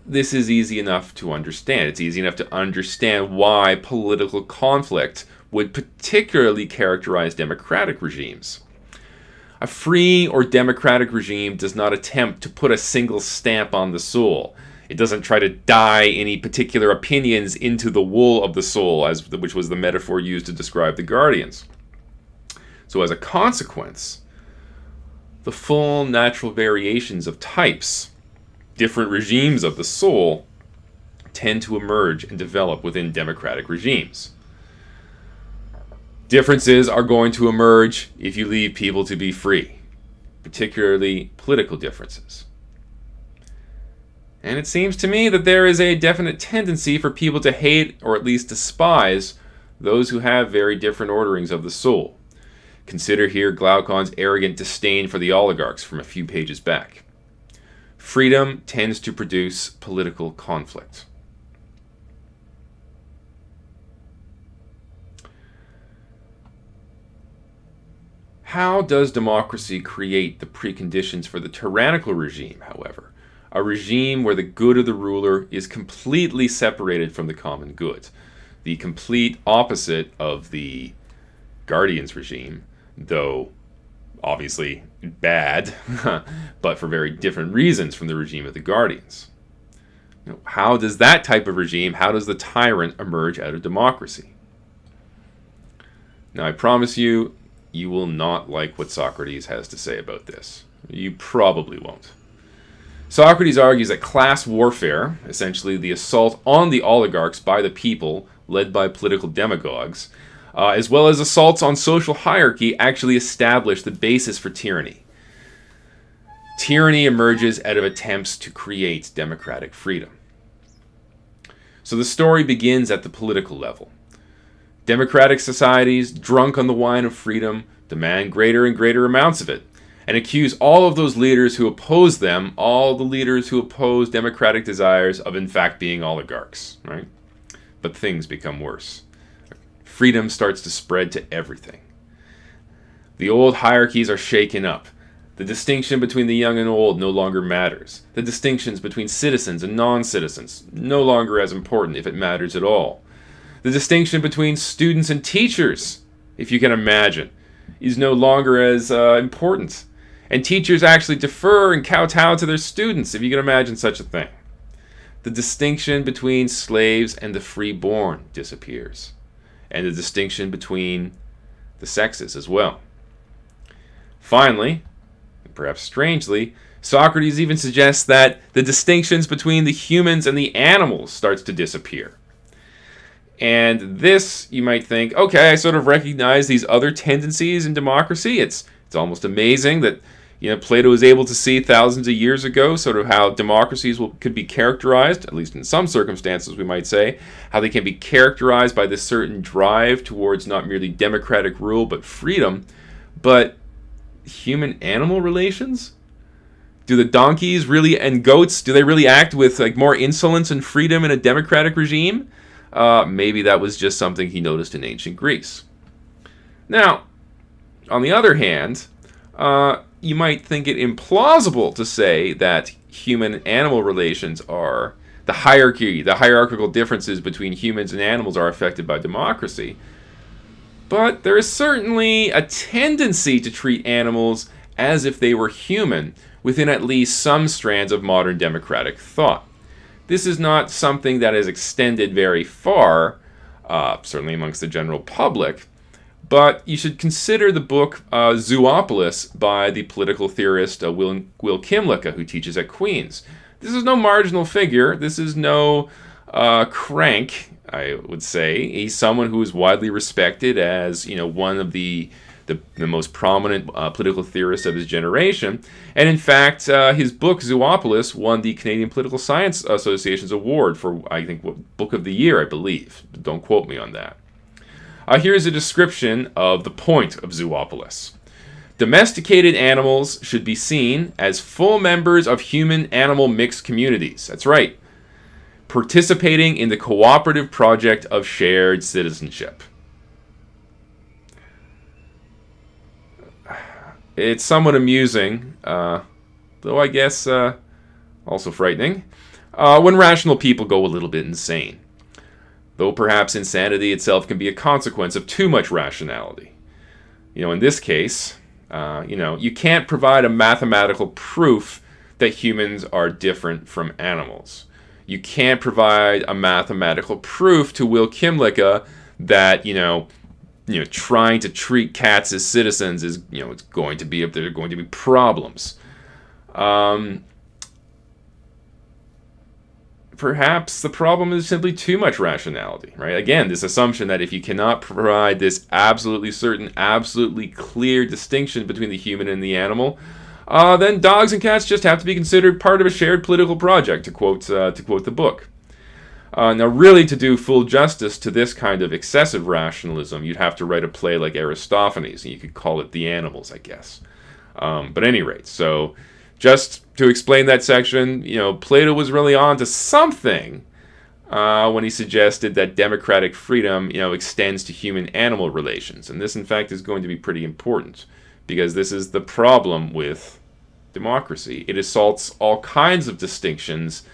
This is easy enough to understand. It's easy enough to understand why political conflict would particularly characterize democratic regimes. A free or democratic regime does not attempt to put a single stamp on the soul. It doesn't try to dye any particular opinions into the wool of the soul, which was the metaphor used to describe the guardians. So as a consequence, the full natural variations of types, different regimes of the soul, tend to emerge and develop within democratic regimes. Differences are going to emerge if you leave people to be free, particularly political differences. And it seems to me that there is a definite tendency for people to hate or at least despise those who have very different orderings of the soul. Consider here Glaucon's arrogant disdain for the oligarchs from a few pages back. Freedom tends to produce political conflict. How does democracy create the preconditions for the tyrannical regime, however? A regime where the good of the ruler is completely separated from the common good. The complete opposite of the Guardians regime, though obviously bad, but for very different reasons from the regime of the Guardians. How does that type of regime, how does the tyrant emerge out of democracy? Now, I promise you, you will not like what Socrates has to say about this. You probably won't. Socrates argues that class warfare, essentially the assault on the oligarchs by the people, led by political demagogues, as well as assaults on social hierarchy, actually establish the basis for tyranny. Tyranny emerges out of attempts to create democratic freedom. So the story begins at the political level. Democratic societies, drunk on the wine of freedom, demand greater and greater amounts of it. and accuse all of those leaders who oppose them, all the leaders who oppose democratic desires, of in fact being oligarchs, right? But things become worse. Freedom starts to spread to everything. The old hierarchies are shaken up. The distinction between the young and old no longer matters. The distinctions between citizens and non-citizens no longer as important, if it matters at all. The distinction between students and teachers, if you can imagine, is no longer as important. And teachers actually defer and kowtow to their students, if you can imagine such a thing. The distinction between slaves and the freeborn disappears. And the distinction between the sexes as well. Finally, perhaps strangely, Socrates even suggests that the distinctions between the humans and the animals starts to disappear. And this, you might think, okay, I sort of recognize these other tendencies in democracy. It's almost amazing that Plato was able to see thousands of years ago sort of how democracies could be characterized, at least in some circumstances we might say, how they can be characterized by this certain drive towards not merely democratic rule but freedom. But human-animal relations? Do the donkeys really, and goats, do they really act with more insolence and freedom in a democratic regime? Maybe that was just something he noticed in ancient Greece. Now, on the other hand, you might think it implausible to say that human-animal relations are the hierarchical differences between humans and animals are affected by democracy. But there is certainly a tendency to treat animals as if they were human within at least some strands of modern democratic thought. This is not something that is extended very far, certainly amongst the general public, but you should consider the book Zoopolis by the political theorist Will Kymlicka, who teaches at Queen's. This is no marginal figure. This is no crank, I would say. He's someone who is widely respected as one of the most prominent political theorists of his generation. And in fact, his book, Zoopolis, won the Canadian Political Science Association's award for, I think, Book of the Year, I believe. Don't quote me on that. Here's a description of the point of Zoopolis. Domesticated animals should be seen as full members of human-animal mixed communities. That's right. Participating in the cooperative project of shared citizenship. It's somewhat amusing, though I guess also frightening, when rational people go a little bit insane. Though perhaps insanity itself can be a consequence of too much rationality. In this case, you can't provide a mathematical proof that humans are different from animals. You can't provide a mathematical proof to Will Kymlicka that, trying to treat cats as citizens is, it's going to be, there are going to be problems. Perhaps the problem is simply too much rationality, right? Again, this assumption that if you cannot provide this absolutely certain, absolutely clear distinction between the human and the animal, then dogs and cats just have to be considered part of a shared political project, to quote the book. Now, really, to do full justice to this kind of excessive rationalism, you'd have to write a play like Aristophanes, and you could call it The Animals, I guess. But at any rate, so just to explain that section, Plato was really on to something when he suggested that democratic freedom, extends to human-animal relations. And this, in fact, is going to be pretty important, because this is the problem with democracy. It assaults all kinds of distinctions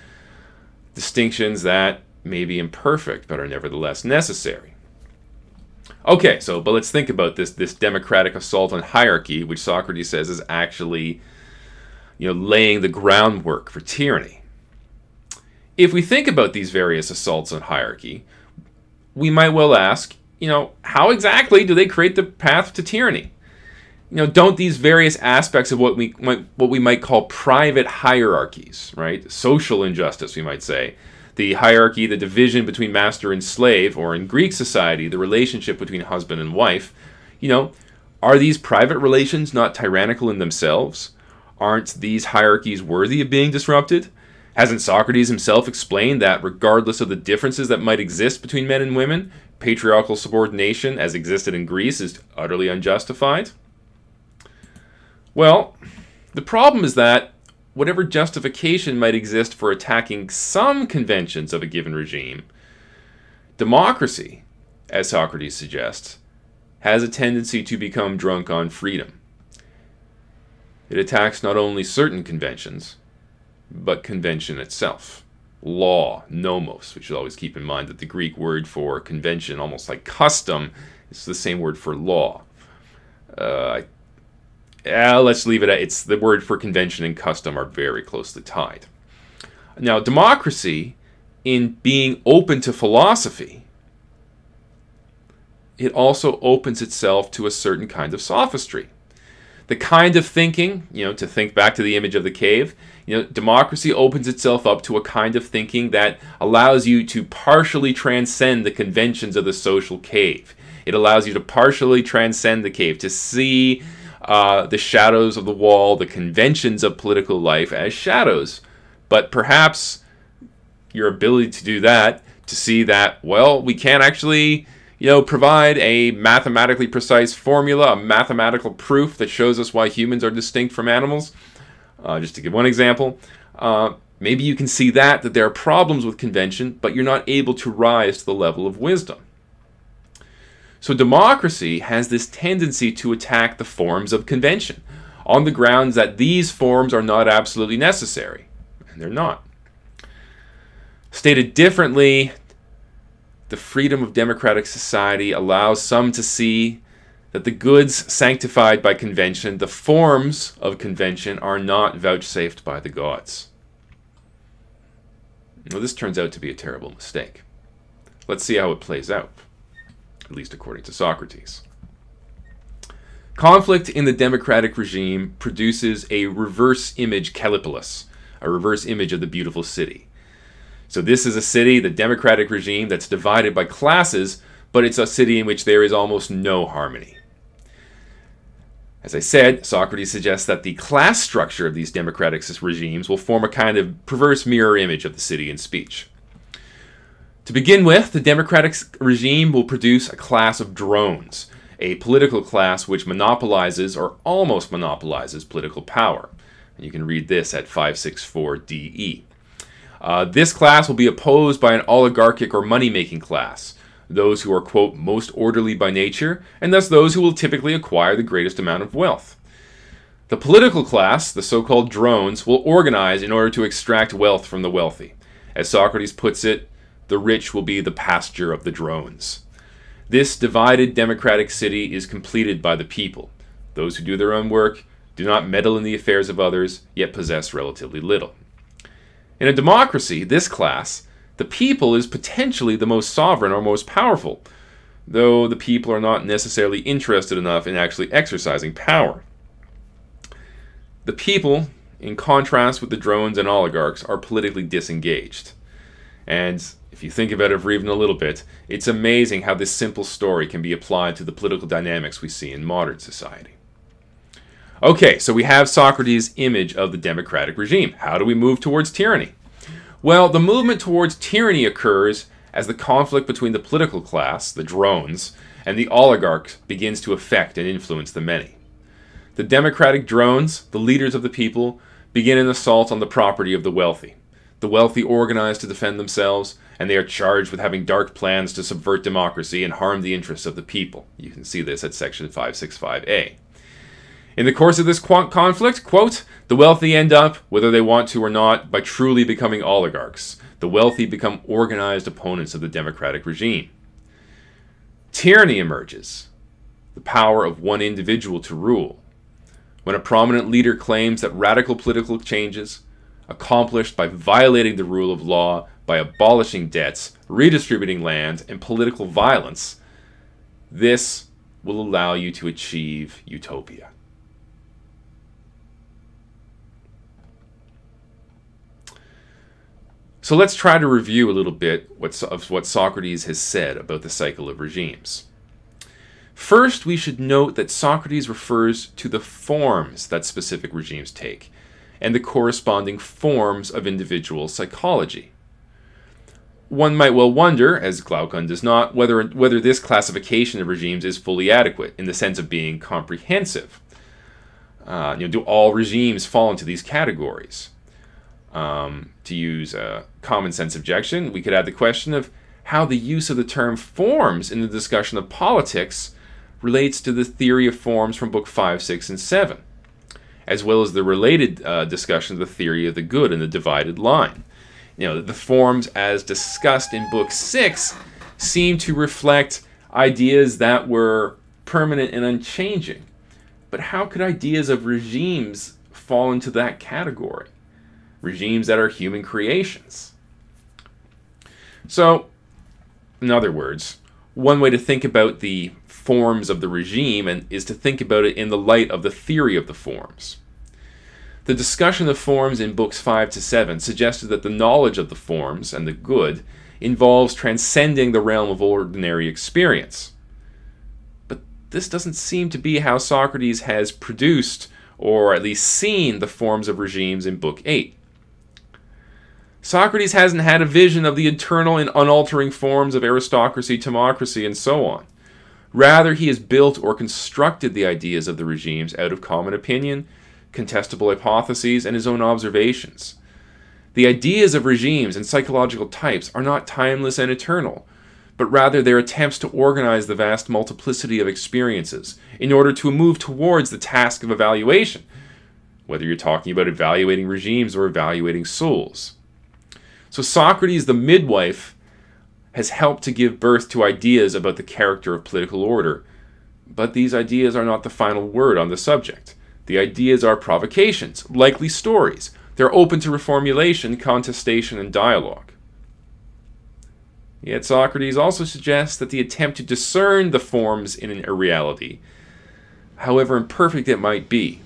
that may be imperfect, but are nevertheless necessary. Okay, but let's think about this democratic assault on hierarchy, which Socrates says is actually laying the groundwork for tyranny. If we think about these various assaults on hierarchy, we might well ask, how exactly do they create the path to tyranny? Don't these various aspects of what we might call private hierarchies, right? Social injustice, we might say. The hierarchy, the division between master and slave, or in Greek society, the relationship between husband and wife. Are these private relations not tyrannical in themselves? Aren't these hierarchies worthy of being disrupted? Hasn't Socrates himself explained that regardless of the differences that might exist between men and women, patriarchal subordination, as existed in Greece, is utterly unjustified? Well, the problem is that whatever justification might exist for attacking some conventions of a given regime, democracy, as Socrates suggests, has a tendency to become drunk on freedom. It attacks not only certain conventions, but convention itself. Law, nomos. We should always keep in mind that the Greek word for convention, almost like custom, is the same word for law. Let's leave it at it's the word for convention and custom are very closely tied. Now, democracy, in being open to philosophy, it also opens itself to a certain kind of sophistry. The kind of thinking, to think back to the image of the cave, democracy opens itself up to a kind of thinking that allows you to partially transcend the conventions of the social cave. It allows you to partially transcend the cave, to see the shadows of the wall, the conventions of political life as shadows. But perhaps your ability to do that, to see that, well, we can't actually provide a mathematically precise formula, a mathematical proof that shows us why humans are distinct from animals. Just to give one example, maybe you can see that there are problems with convention, but you're not able to rise to the level of wisdom. So democracy has this tendency to attack the forms of convention on the grounds that these forms are not absolutely necessary, and they're not. Stated differently, the freedom of democratic society allows some to see that the goods sanctified by convention, the forms of convention, are not vouchsafed by the gods. Well, this turns out to be a terrible mistake. Let's see how it plays out, at least according to Socrates. Conflict in the democratic regime produces a reverse image Callipolis, a reverse image of the beautiful city. So this is a city, the democratic regime, that's divided by classes, but it's a city in which there is almost no harmony. As I said, Socrates suggests that the class structure of these democratic regimes will form a kind of perverse mirror image of the city in speech. To begin with, the democratic regime will produce a class of drones, a political class which monopolizes or almost monopolizes political power. And you can read this at 564 DE. This class will be opposed by an oligarchic or money-making class, those who are, quote, most orderly by nature, and thus those who will typically acquire the greatest amount of wealth. The political class, the so-called drones, will organize in order to extract wealth from the wealthy. As Socrates puts it, the rich will be the pasture of the drones. This divided democratic city is completed by the people, those who do their own work, do not meddle in the affairs of others, yet possess relatively little. In a democracy, this class, the people, is potentially the most sovereign or most powerful, though the people are not necessarily interested enough in actually exercising power. The people, in contrast with the drones and oligarchs, are politically disengaged. And if you think about it for even a little bit, it's amazing how this simple story can be applied to the political dynamics we see in modern society. Okay, so we have Socrates' image of the democratic regime. How do we move towards tyranny? Well, the movement towards tyranny occurs as the conflict between the political class, the drones, and the oligarchs begins to affect and influence the many. The democratic drones, the leaders of the people, begin an assault on the property of the wealthy. The wealthy organize to defend themselves, and they are charged with having dark plans to subvert democracy and harm the interests of the people. You can see this at section 565A. In the course of this conflict, quote, the wealthy end up, whether they want to or not, by truly becoming oligarchs. The wealthy become organized opponents of the democratic regime. Tyranny emerges, the power of one individual to rule, when a prominent leader claims that radical political changes, accomplished by violating the rule of law, by abolishing debts, redistributing land, and political violence, this will allow you to achieve utopia. So let's try to review a little bit of what Socrates has said about the cycle of regimes. First, we should note that Socrates refers to the forms that specific regimes take, and the corresponding forms of individual psychology. One might well wonder, as Glaucon does not, whether this classification of regimes is fully adequate, in the sense of being comprehensive. Do all regimes fall into these categories? To use a common sense objection, we could add the question of how the use of the term forms in the discussion of politics relates to the theory of forms from Book 5, 6, and 7, as well as the related discussion of the theory of the good and the divided line. The forms as discussed in Book 6 seem to reflect ideas that were permanent and unchanging. But how could ideas of regimes fall into that category? Regimes that are human creations. So, in other words, one way to think about the forms of the regime is to think about it in the light of the theory of the forms. The discussion of forms in books 5 to 7 suggested that the knowledge of the forms and the good involves transcending the realm of ordinary experience. But this doesn't seem to be how Socrates has produced, or at least seen, the forms of regimes in Book 8. Socrates hasn't had a vision of the eternal and unaltering forms of aristocracy, democracy, and so on. Rather, he has built or constructed the ideas of the regimes out of common opinion, contestable hypotheses, and his own observations. The ideas of regimes and psychological types are not timeless and eternal, but rather they're attempts to organize the vast multiplicity of experiences in order to move towards the task of evaluation, whether you're talking about evaluating regimes or evaluating souls. So Socrates, the midwife, has helped to give birth to ideas about the character of political order, but these ideas are not the final word on the subject. The ideas are provocations, likely stories. They're open to reformulation, contestation, and dialogue. Yet Socrates also suggests that the attempt to discern the forms in a reality, however imperfect it might be,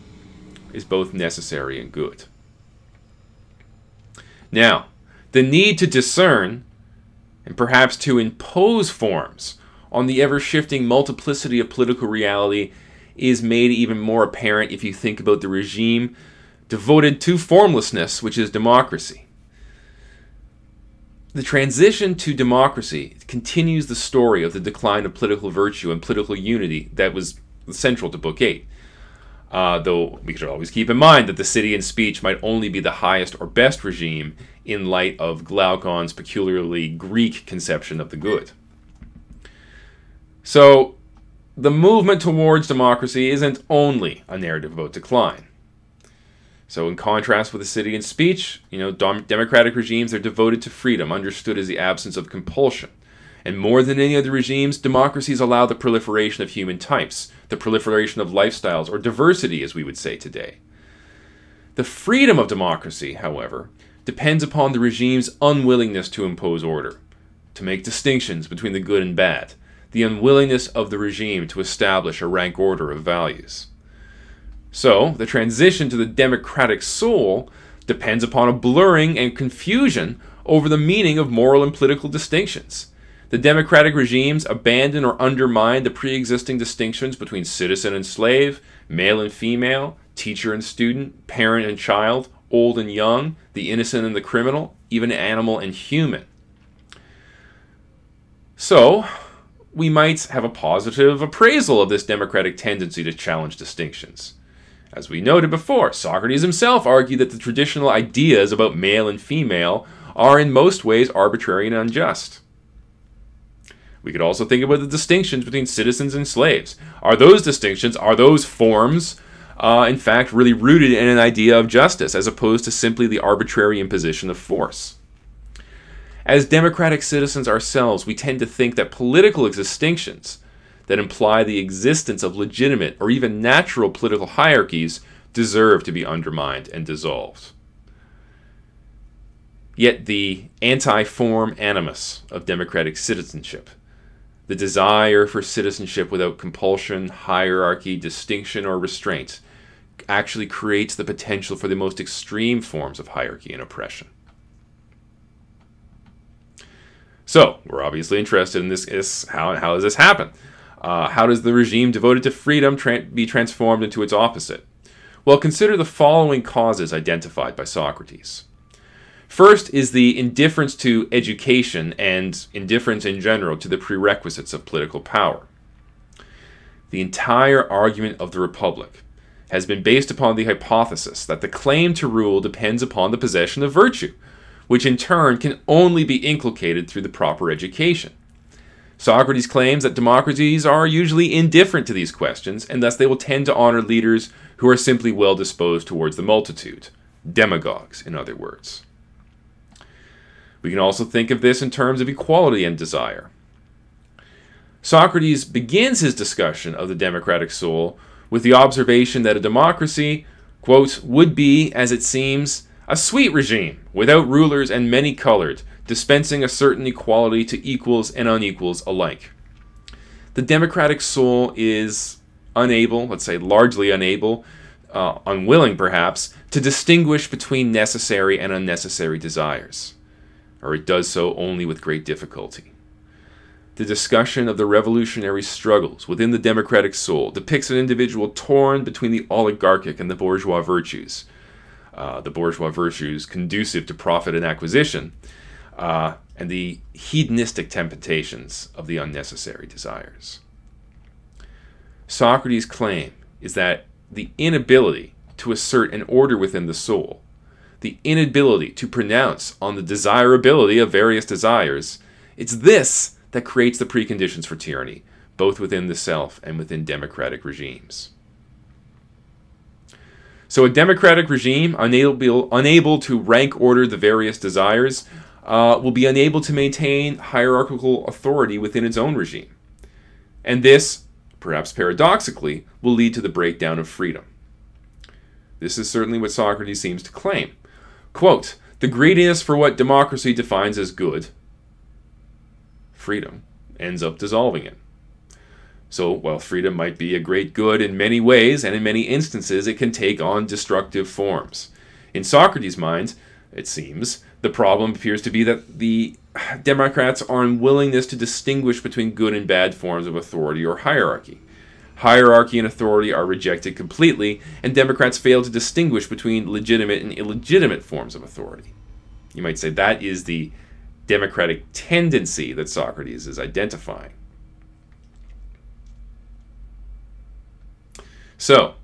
is both necessary and good. Now, the need to discern, and perhaps to impose forms on the ever-shifting multiplicity of political reality is made even more apparent if you think about the regime devoted to formlessness, which is democracy. The transition to democracy continues the story of the decline of political virtue and political unity that was central to Book 8. Though we should always keep in mind that the city and speech might only be the highest or best regime in light of Glaucon's peculiarly Greek conception of the good. So, the movement towards democracy isn't only a narrative about decline. So in contrast with the city and speech, democratic regimes are devoted to freedom, understood as the absence of compulsion. And more than any other regimes, democracies allow the proliferation of human types, the proliferation of lifestyles, or diversity, as we would say today. The freedom of democracy, however, depends upon the regime's unwillingness to impose order, to make distinctions between the good and bad, the unwillingness of the regime to establish a rank order of values. So, the transition to the democratic soul depends upon a blurring and confusion over the meaning of moral and political distinctions. The democratic regimes abandon or undermine the pre-existing distinctions between citizen and slave, male and female, teacher and student, parent and child, old and young, the innocent and the criminal, even animal and human. So, we might have a positive appraisal of this democratic tendency to challenge distinctions. As we noted before, Socrates himself argued that the traditional ideas about male and female are in most ways arbitrary and unjust. We could also think about the distinctions between citizens and slaves. Are those distinctions, are those forms, in fact, really rooted in an idea of justice, as opposed to simply the arbitrary imposition of force? As democratic citizens ourselves, we tend to think that political distinctions that imply the existence of legitimate or even natural political hierarchies deserve to be undermined and dissolved. Yet the anti-form animus of democratic citizenship, the desire for citizenship without compulsion, hierarchy, distinction, or restraint, actually creates the potential for the most extreme forms of hierarchy and oppression. So, we're obviously interested in this. How does this happen? How does the regime devoted to freedom be transformed into its opposite? Well, consider the following causes identified by Socrates. First is the indifference to education and indifference in general to the prerequisites of political power. The entire argument of the Republic has been based upon the hypothesis that the claim to rule depends upon the possession of virtue, which in turn can only be inculcated through the proper education. Socrates claims that democracies are usually indifferent to these questions, and thus they will tend to honor leaders who are simply well disposed towards the multitude. Demagogues, in other words. We can also think of this in terms of equality and desire. Socrates begins his discussion of the democratic soul with the observation that a democracy, quote, would be, as it seems, a sweet regime, without rulers and many-colored, dispensing a certain equality to equals and unequals alike. The democratic soul is unable, let's say largely unable, unwilling perhaps, to distinguish between necessary and unnecessary desires, or it does so only with great difficulty. The discussion of the revolutionary struggles within the democratic soul depicts an individual torn between the oligarchic and the bourgeois virtues conducive to profit and acquisition, and the hedonistic temptations of the unnecessary desires. Socrates' claim is that the inability to assert an order within the soul, the inability to pronounce on the desirability of various desires, it's this that creates the preconditions for tyranny, both within the self and within democratic regimes. So a democratic regime, unable to rank order the various desires, will be unable to maintain hierarchical authority within its own regime. And this, perhaps paradoxically, will lead to the breakdown of freedom. This is certainly what Socrates seems to claim. Quote, the greediness for what democracy defines as good, freedom, ends up dissolving it. So, while freedom might be a great good in many ways, and in many instances it can take on destructive forms. In Socrates' mind, it seems, the problem appears to be that the Democrats are unwillingness to distinguish between good and bad forms of authority or hierarchy. Hierarchy and authority are rejected completely, and Democrats fail to distinguish between legitimate and illegitimate forms of authority. You might say that is the democratic tendency that Socrates is identifying. So,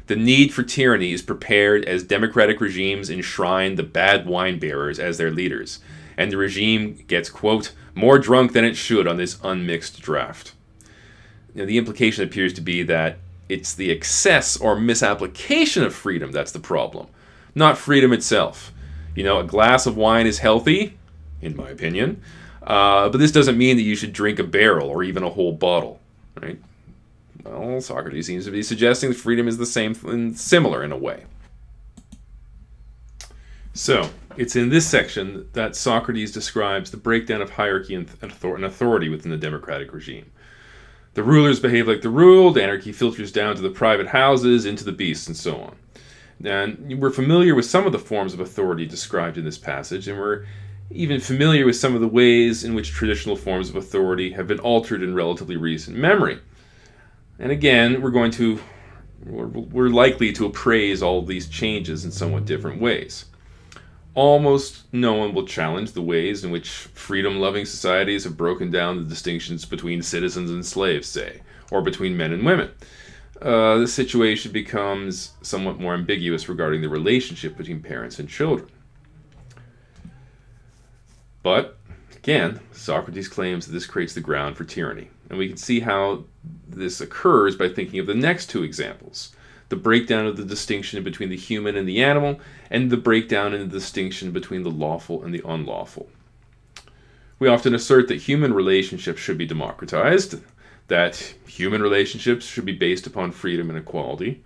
the need for tyranny is prepared as democratic regimes enshrine the bad wine bearers as their leaders, and the regime gets, quote, more drunk than it should on this unmixed draft. Now, the implication appears to be that it's the excess or misapplication of freedom that's the problem, not freedom itself. You know, a glass of wine is healthy, in my opinion, but this doesn't mean that you should drink a barrel or even a whole bottle, right? Well, Socrates seems to be suggesting that freedom is the same and similar in a way. So, it's in this section that Socrates describes the breakdown of hierarchy and authority within the democratic regime. The rulers behave like the ruled, anarchy filters down to the private houses, into the beasts, and so on. And we're familiar with some of the forms of authority described in this passage, and we're even familiar with some of the ways in which traditional forms of authority have been altered in relatively recent memory. And again, we're likely to appraise all of these changes in somewhat different ways. Almost no one will challenge the ways in which freedom-loving societies have broken down the distinctions between citizens and slaves, say, or between men and women. The situation becomes somewhat more ambiguous regarding the relationship between parents and children. But, again, Socrates claims that this creates the ground for tyranny. And we can see how this occurs by thinking of the next two examples. The breakdown of the distinction between the human and the animal, and the breakdown in the distinction between the lawful and the unlawful. We often assert that human relationships should be democratized, that human relationships should be based upon freedom and equality.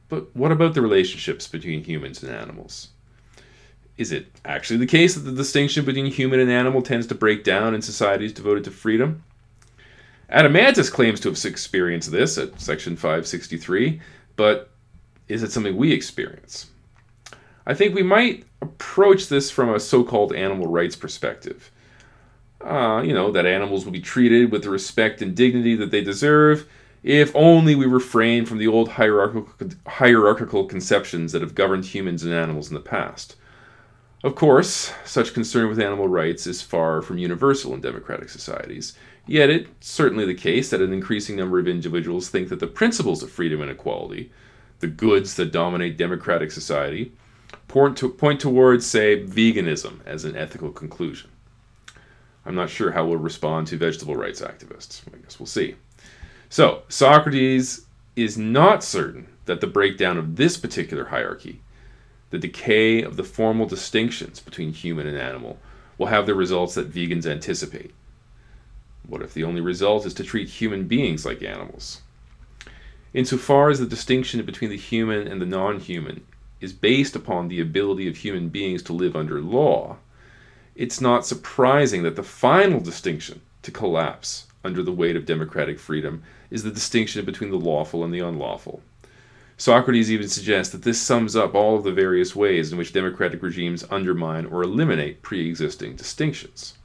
But what about the relationships between humans and animals? Is it actually the case that the distinction between human and animal tends to break down in societies devoted to freedom? Adeimantus claims to have experienced this at section 563, but is it something we experience? I think we might approach this from a so-called animal rights perspective. That animals will be treated with the respect and dignity that they deserve, if only we refrain from the old hierarchical conceptions that have governed humans and animals in the past. Of course, such concern with animal rights is far from universal in democratic societies, yet it's certainly the case that an increasing number of individuals think that the principles of freedom and equality, the goods that dominate democratic society, point towards, say, veganism as an ethical conclusion. I'm not sure how we'll respond to vegetable rights activists. I guess we'll see. So, Socrates is not certain that the breakdown of this particular hierarchy, the decay of the formal distinctions between human and animal, will have the results that vegans anticipate. What if the only result is to treat human beings like animals? Insofar as the distinction between the human and the non-human is based upon the ability of human beings to live under law, it's not surprising that the final distinction to collapse under the weight of democratic freedom is the distinction between the lawful and the unlawful. Socrates even suggests that this sums up all of the various ways in which democratic regimes undermine or eliminate pre-existing distinctions.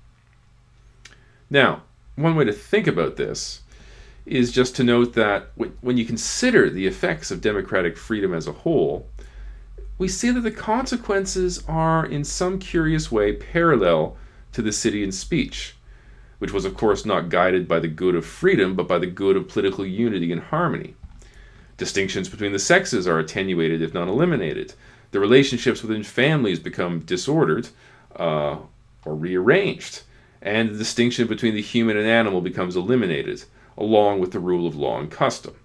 Now, one way to think about this is just to note that when you consider the effects of democratic freedom as a whole, we see that the consequences are in some curious way parallel to the city and speech, which was of course not guided by the good of freedom, but by the good of political unity and harmony. Distinctions between the sexes are attenuated, if not eliminated. The relationships within families become disordered or rearranged, and the distinction between the human and animal becomes eliminated, along with the rule of law and custom.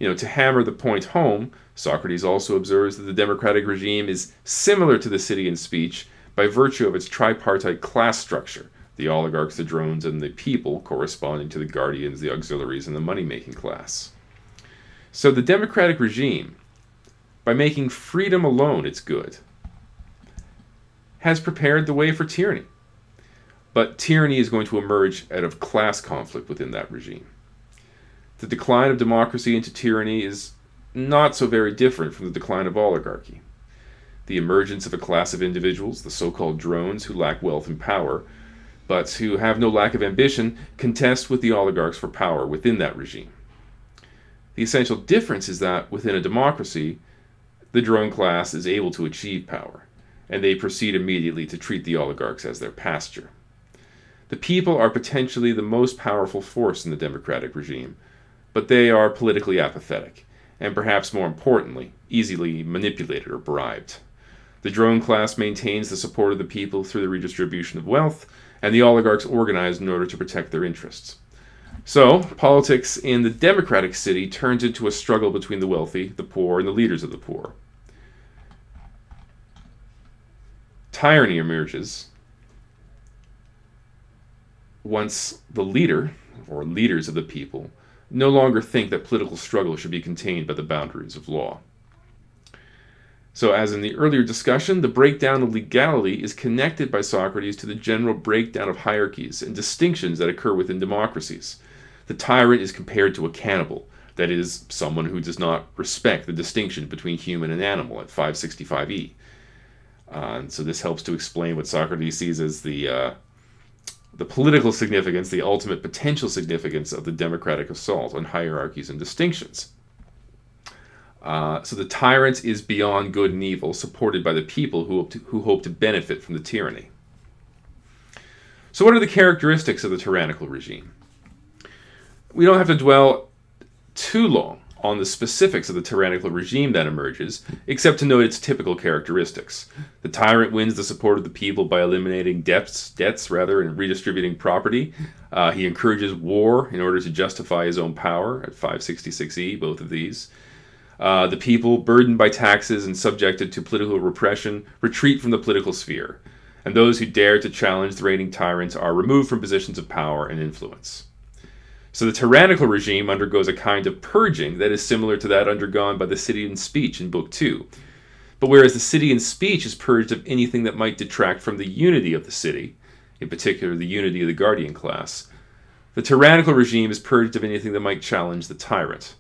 To hammer the point home, Socrates also observes that the democratic regime is similar to the city and speech by virtue of its tripartite class structure, the oligarchs, the drones, and the people corresponding to the guardians, the auxiliaries, and the money-making class. So the democratic regime, by making freedom alone its good, has prepared the way for tyranny. But tyranny is going to emerge out of class conflict within that regime. The decline of democracy into tyranny is not so very different from the decline of oligarchy. The emergence of a class of individuals, the so-called drones, who lack wealth and power, but who have no lack of ambition, contest with the oligarchs for power within that regime. The essential difference is that within a democracy, the drone class is able to achieve power, and they proceed immediately to treat the oligarchs as their pasture. The people are potentially the most powerful force in the democratic regime, but they are politically apathetic, and perhaps more importantly, easily manipulated or bribed. The drone class maintains the support of the people through the redistribution of wealth, and the oligarchs organize in order to protect their interests. So, politics in the democratic city turns into a struggle between the wealthy, the poor, and the leaders of the poor. Tyranny emerges once the leader, or leaders of the people, no longer think that political struggle should be contained by the boundaries of law. So, as in the earlier discussion, the breakdown of legality is connected by Socrates to the general breakdown of hierarchies and distinctions that occur within democracies. The tyrant is compared to a cannibal, that is, someone who does not respect the distinction between human and animal at 565e. And so this helps to explain what Socrates sees as the political significance, the ultimate potential significance of the democratic assault on hierarchies and distinctions. So the tyrant is beyond good and evil, supported by the people who hope to benefit from the tyranny. So what are the characteristics of the tyrannical regime? We don't have to dwell too long on the specifics of the tyrannical regime that emerges, except to note its typical characteristics. The tyrant wins the support of the people by eliminating debts, and redistributing property. He encourages war in order to justify his own power at 566e, both of these. The people, burdened by taxes and subjected to political repression, retreat from the political sphere, and those who dare to challenge the reigning tyrants are removed from positions of power and influence. So the tyrannical regime undergoes a kind of purging that is similar to that undergone by the city and speech in Book 2. But whereas the city and speech is purged of anything that might detract from the unity of the city, in particular the unity of the guardian class, the tyrannical regime is purged of anything that might challenge the tyrant.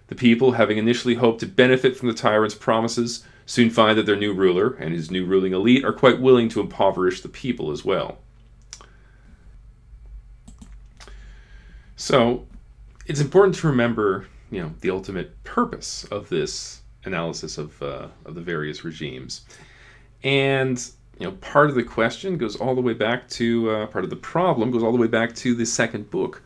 The people, having initially hoped to benefit from the tyrant's promises, soon find that their new ruler and his new ruling elite are quite willing to impoverish the people as well. So, it's important to remember, the ultimate purpose of this analysis of the various regimes. And, part of the question goes all the way back to, part of the problem goes all the way back to the second book,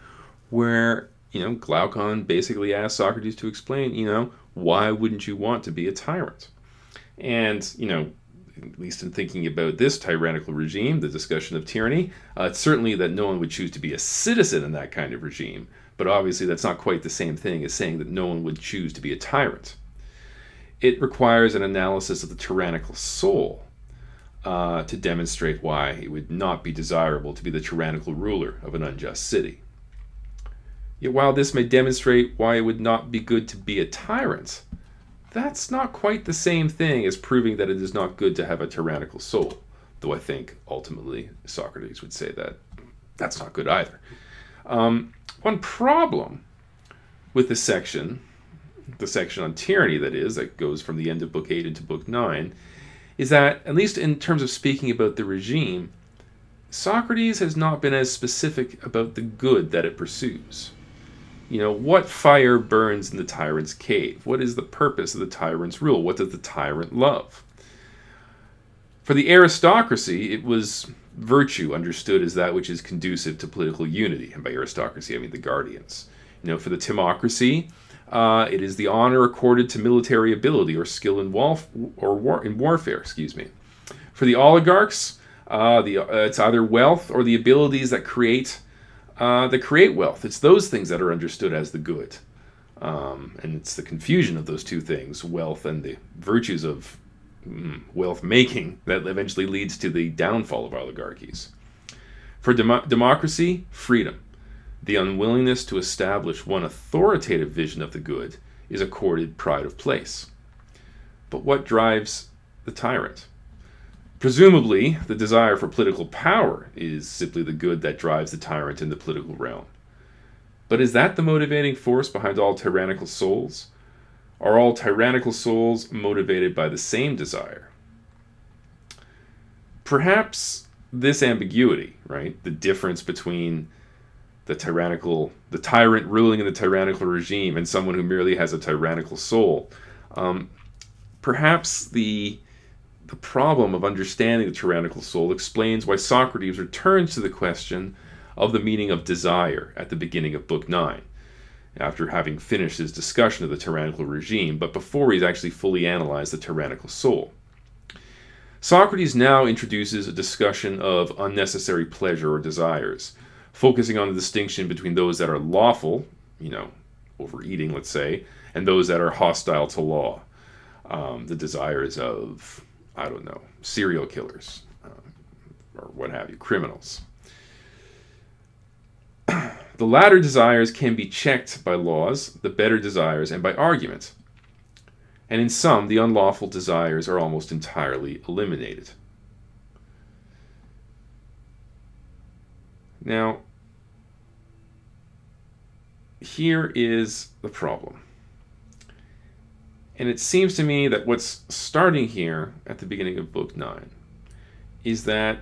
where, Glaucon basically asks Socrates to explain, why wouldn't you want to be a tyrant? And, you know, at least in thinking about this tyrannical regime, the discussion of tyranny, it's certainly that no one would choose to be a citizen in that kind of regime. But obviously that's not quite the same thing as saying that no one would choose to be a tyrant. It requires an analysis of the tyrannical soul to demonstrate why it would not be desirable to be the tyrannical ruler of an unjust city. Yet while this may demonstrate why it would not be good to be a tyrant, that's not quite the same thing as proving that it is not good to have a tyrannical soul, though I think ultimately Socrates would say that that's not good either. One problem with this section, the section on tyranny that is, that goes from the end of Book 8 into Book 9, is that, at least in terms of speaking about the regime, Socrates has not been as specific about the good that it pursues. You know, what fire burns in the tyrant's cave? What is the purpose of the tyrant's rule? What does the tyrant love? For the aristocracy, it was virtue understood as that which is conducive to political unity. And by aristocracy, I mean the guardians. You know, for the timocracy, it is the honor accorded to military ability or skill in warfare. For the oligarchs, it's either wealth or the abilities that create wealth. It's those things that are understood as the good. And it's the confusion of those two things, wealth and the virtues of wealth making, that eventually leads to the downfall of oligarchies. For democracy, freedom. The unwillingness to establish one authoritative vision of the good is accorded pride of place. But what drives the tyrant? Presumably, the desire for political power is simply the good that drives the tyrant in the political realm. But is that the motivating force behind all tyrannical souls? Are all tyrannical souls motivated by the same desire? Perhaps this ambiguity, right, the difference between the tyrant ruling in the tyrannical regime and someone who merely has a tyrannical soul, perhaps the problem of understanding the tyrannical soul explains why Socrates returns to the question of the meaning of desire at the beginning of Book 9, after having finished his discussion of the tyrannical regime, but before he's actually fully analyzed the tyrannical soul. Socrates now introduces a discussion of unnecessary pleasure or desires, focusing on the distinction between those that are lawful, you know, overeating, let's say, and those that are hostile to law, the desires of, I don't know, serial killers, or what have you, criminals. The latter desires can be checked by laws, the better desires, and by argument. And in some, the unlawful desires are almost entirely eliminated. Now, here is the problem. And it seems to me that what's starting here at the beginning of Book 9 is that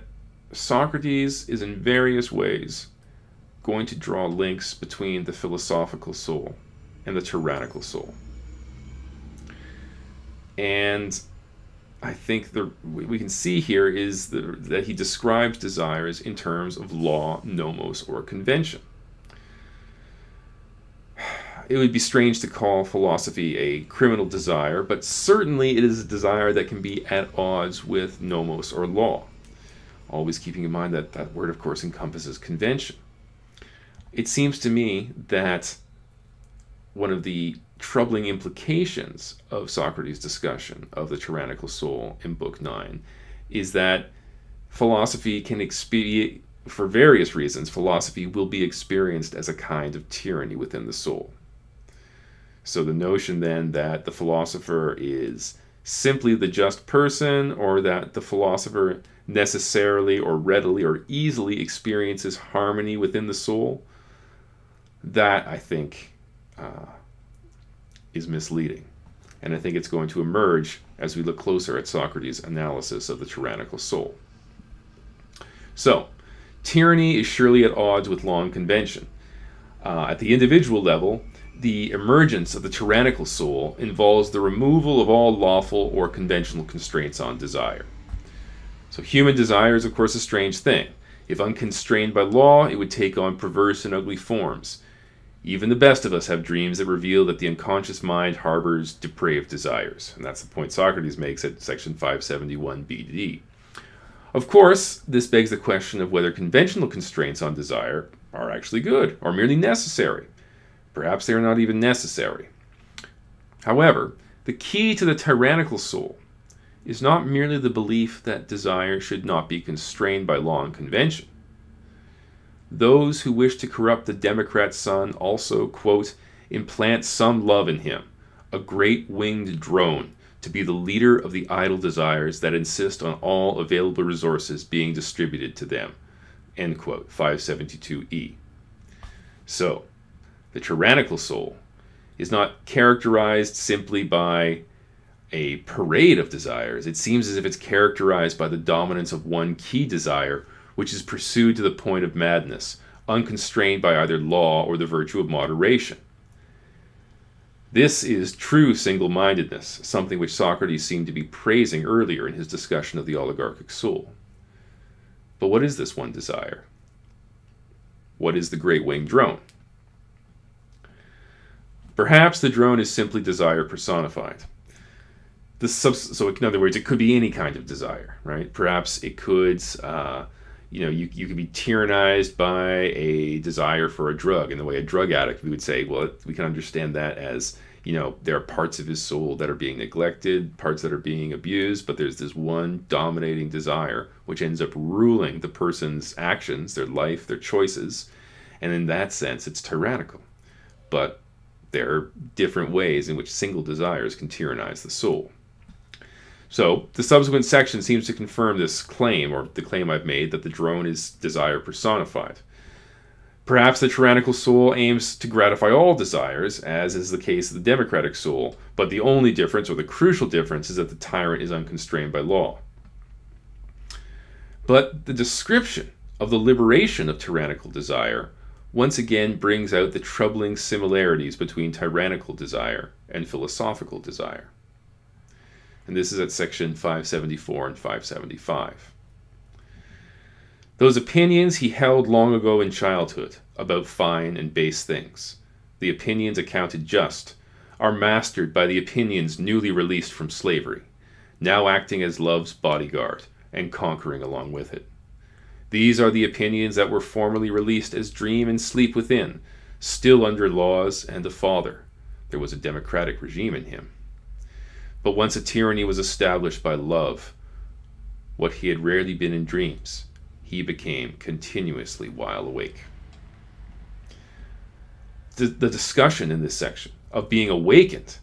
Socrates is in various ways going to draw links between the philosophical soul and the tyrannical soul. And I think we can see here is that he describes desires in terms of law, nomos, or convention. It would be strange to call philosophy a criminal desire, but certainly it is a desire that can be at odds with nomos or law. Always keeping in mind that that word, of course, encompasses convention. It seems to me that one of the troubling implications of Socrates' discussion of the tyrannical soul in Book 9 is that philosophy can experience, for various reasons, philosophy will be experienced as a kind of tyranny within the soul. So the notion then that the philosopher is simply the just person, or that the philosopher necessarily or readily or easily experiences harmony within the soul, that I think is misleading. And I think it's going to emerge as we look closer at Socrates' analysis of the tyrannical soul. So, tyranny is surely at odds with law and convention. At the individual level, the emergence of the tyrannical soul involves the removal of all lawful or conventional constraints on desire. So human desire is, of course, a strange thing. If unconstrained by law, it would take on perverse and ugly forms. Even the best of us have dreams that reveal that the unconscious mind harbors depraved desires. And that's the point Socrates makes at section 571 BD. Of course, this begs the question of whether conventional constraints on desire are actually good or merely necessary. Perhaps they are not even necessary. However, the key to the tyrannical soul is not merely the belief that desire should not be constrained by law and convention. Those who wish to corrupt the democrat's son also, quote, implant some love in him, a great winged drone, to be the leader of the idle desires that insist on all available resources being distributed to them, end quote, 572e. So, the tyrannical soul is not characterized simply by a parade of desires. It seems as if it's characterized by the dominance of one key desire, which is pursued to the point of madness, unconstrained by either law or the virtue of moderation. This is true single-mindedness, something which Socrates seemed to be praising earlier in his discussion of the oligarchic soul. But what is this one desire? What is the great winged drone? Perhaps the drone is simply desire personified. So in other words, it could be any kind of desire, right? Perhaps it could, you could be tyrannized by a desire for a drug. In the way a drug addict, we would say, well, we can understand that as, there are parts of his soul that are being neglected, parts that are being abused, but there's this one dominating desire which ends up ruling the person's actions, their life, their choices. And in that sense, it's tyrannical. But there are different ways in which single desires can tyrannize the soul. So the subsequent section seems to confirm this claim, or the claim I've made, that the drone is desire personified. Perhaps the tyrannical soul aims to gratify all desires, as is the case of the democratic soul, but the only difference, or the crucial difference, is that the tyrant is unconstrained by law. But the description of the liberation of tyrannical desire once again brings out the troubling similarities between tyrannical desire and philosophical desire. And this is at section 574 and 575. Those opinions he held long ago in childhood about fine and base things, the opinions accounted just, are mastered by the opinions newly released from slavery, now acting as love's bodyguard and conquering along with it. These are the opinions that were formerly released as dream and sleep within, still under laws and a father. There was a democratic regime in him. But once a tyranny was established by love, what he had rarely been in dreams, he became continuously while awake. The discussion in this section of being awakened,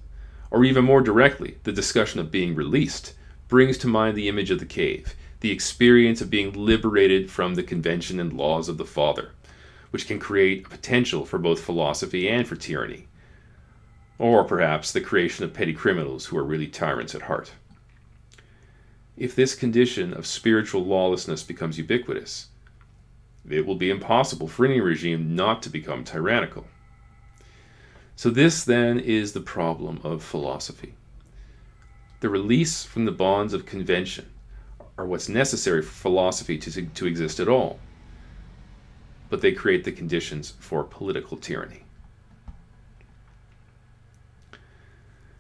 or even more directly, the discussion of being released, brings to mind the image of the cave, the experience of being liberated from the convention and laws of the father, which can create a potential for both philosophy and for tyranny. Or perhaps the creation of petty criminals who are really tyrants at heart. If this condition of spiritual lawlessness becomes ubiquitous, it will be impossible for any regime not to become tyrannical. So this then is the problem of philosophy. The release from the bonds of convention are what's necessary for philosophy to exist at all, but they create the conditions for political tyranny.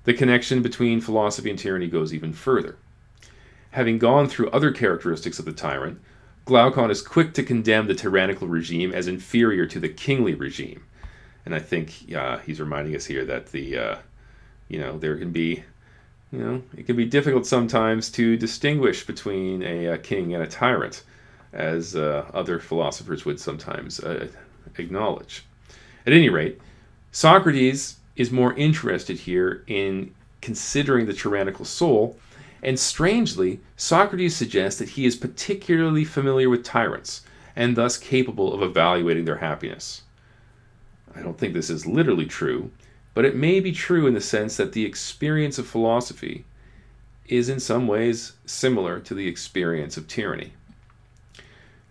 The connection between philosophy and tyranny goes even further. Having gone through other characteristics of the tyrant, Glaucon is quick to condemn the tyrannical regime as inferior to the kingly regime. And I think he's reminding us here that there can be, it can be difficult sometimes to distinguish between a king and a tyrant, as other philosophers would sometimes acknowledge. At any rate, Socrates is more interested here in considering the tyrannical soul, and strangely, Socrates suggests that he is particularly familiar with tyrants, and thus capable of evaluating their happiness. I don't think this is literally true, but it may be true in the sense that the experience of philosophy is in some ways similar to the experience of tyranny.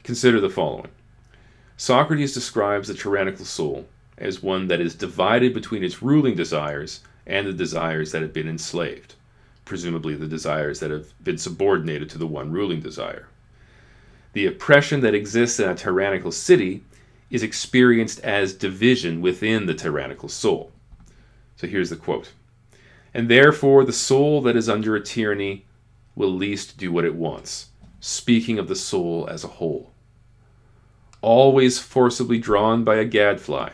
Consider the following. Socrates describes the tyrannical soul as one that is divided between its ruling desires and the desires that have been enslaved, presumably the desires that have been subordinated to the one ruling desire. The oppression that exists in a tyrannical city is experienced as division within the tyrannical soul. So here's the quote. "And therefore the soul that is under a tyranny will least do what it wants, speaking of the soul as a whole. Always forcibly drawn by a gadfly,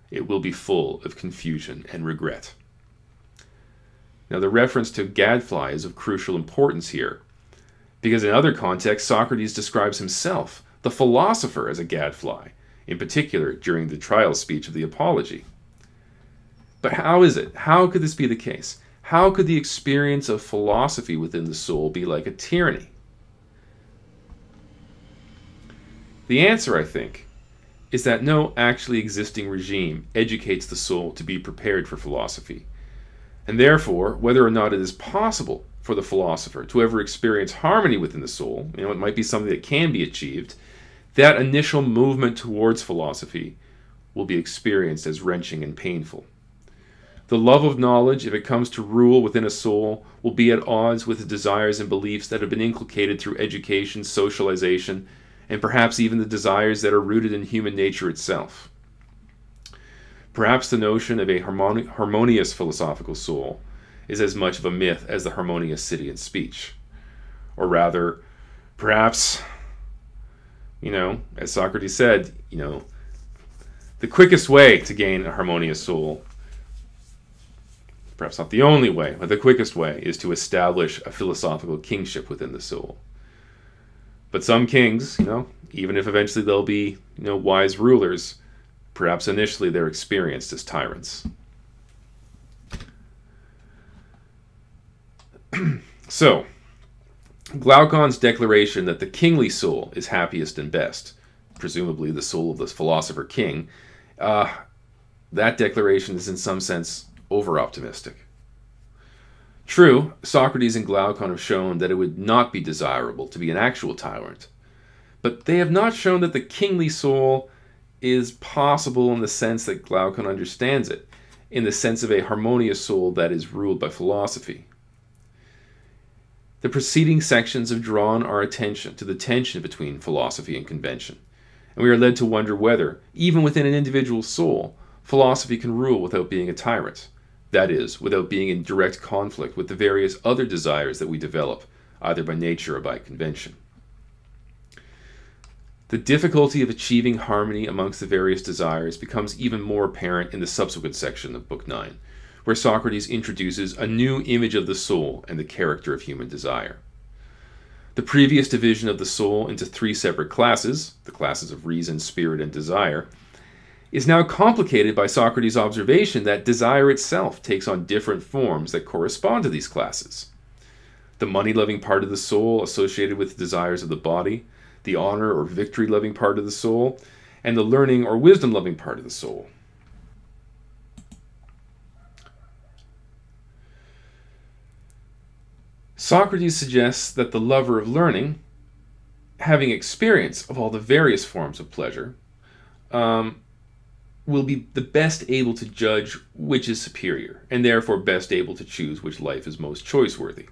it will be full of confusion and regret." Now the reference to gadfly is of crucial importance here, because in other contexts Socrates describes himself, the philosopher, as a gadfly, in particular during the trial speech of the Apology. But how is it? How could this be the case? How could the experience of philosophy within the soul be like a tyranny? The answer, I think, is that no actually existing regime educates the soul to be prepared for philosophy. And therefore, whether or not it is possible for the philosopher to ever experience harmony within the soul, it might be something that can be achieved, that initial movement towards philosophy will be experienced as wrenching and painful. The love of knowledge, if it comes to rule within a soul, will be at odds with the desires and beliefs that have been inculcated through education, socialization, and perhaps even the desires that are rooted in human nature itself. Perhaps the notion of a harmonious philosophical soul is as much of a myth as the harmonious city and speech. Or rather, perhaps, as Socrates said, the quickest way to gain a harmonious soul, perhaps not the only way, but the quickest way, is to establish a philosophical kingship within the soul. But some kings, even if eventually they'll be, wise rulers, perhaps initially they're experienced as tyrants. So, Glaucon's declaration that the kingly soul is happiest and best, presumably the soul of the philosopher king, that declaration is in some sense over-optimistic. True, Socrates and Glaucon have shown that it would not be desirable to be an actual tyrant, but they have not shown that the kingly soul is possible in the sense that Glaucon understands it, in the sense of a harmonious soul that is ruled by philosophy. The preceding sections have drawn our attention to the tension between philosophy and convention, and we are led to wonder whether, even within an individual soul, philosophy can rule without being a tyrant. That is, without being in direct conflict with the various other desires that we develop, either by nature or by convention. The difficulty of achieving harmony amongst the various desires becomes even more apparent in the subsequent section of Book 9, where Socrates introduces a new image of the soul and the character of human desire. The previous division of the soul into three separate classes, the classes of reason, spirit, and desire, is now complicated by Socrates' observation that desire itself takes on different forms that correspond to these classes. The money-loving part of the soul associated with the desires of the body, the honor or victory-loving part of the soul, and the learning or wisdom-loving part of the soul. Socrates suggests that the lover of learning, having experience of all the various forms of pleasure, will be the best able to judge which is superior, and therefore best able to choose which life is most choice-worthy.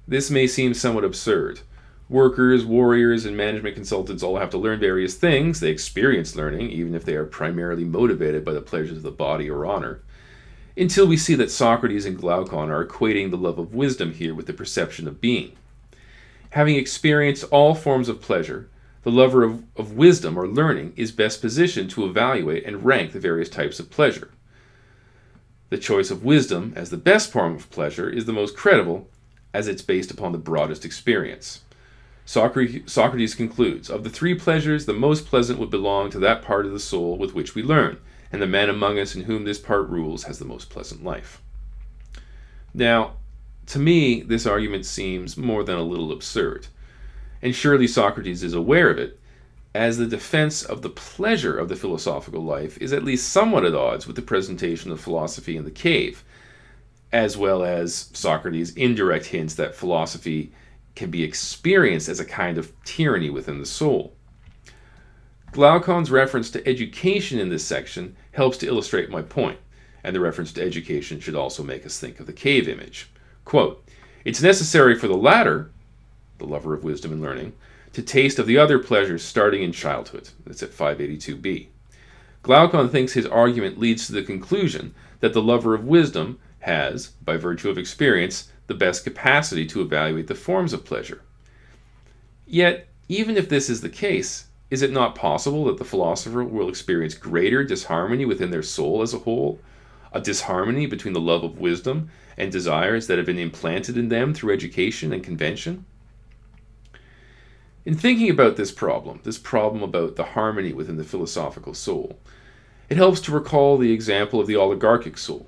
This may seem somewhat absurd. Workers, warriors, and management consultants all have to learn various things. They experience learning, even if they are primarily motivated by the pleasures of the body or honor, until we see that Socrates and Glaucon are equating the love of wisdom here with the perception of being. Having experienced all forms of pleasure, the lover of wisdom or learning is best positioned to evaluate and rank the various types of pleasure. The choice of wisdom as the best form of pleasure is the most credible, as it's based upon the broadest experience. Socrates concludes, of the three pleasures, the most pleasant would belong to that part of the soul with which we learn, and the man among us in whom this part rules has the most pleasant life. Now, to me, this argument seems more than a little absurd, and surely Socrates is aware of it, as the defense of the pleasure of the philosophical life is at least somewhat at odds with the presentation of philosophy in the cave, as well as Socrates' indirect hints that philosophy can be experienced as a kind of tyranny within the soul. Glaucon's reference to education in this section helps to illustrate my point, and the reference to education should also make us think of the cave image. Quote, "It's necessary for the latter," the lover of wisdom and learning, to taste of the other pleasures starting in childhood. That's at 582b. Glaucon thinks his argument leads to the conclusion that the lover of wisdom has, by virtue of experience, the best capacity to evaluate the forms of pleasure. Yet, even if this is the case, is it not possible that the philosopher will experience greater disharmony within their soul as a whole? A disharmony between the love of wisdom and desires that have been implanted in them through education and convention? In thinking about this problem about the harmony within the philosophical soul, it helps to recall the example of the oligarchic soul.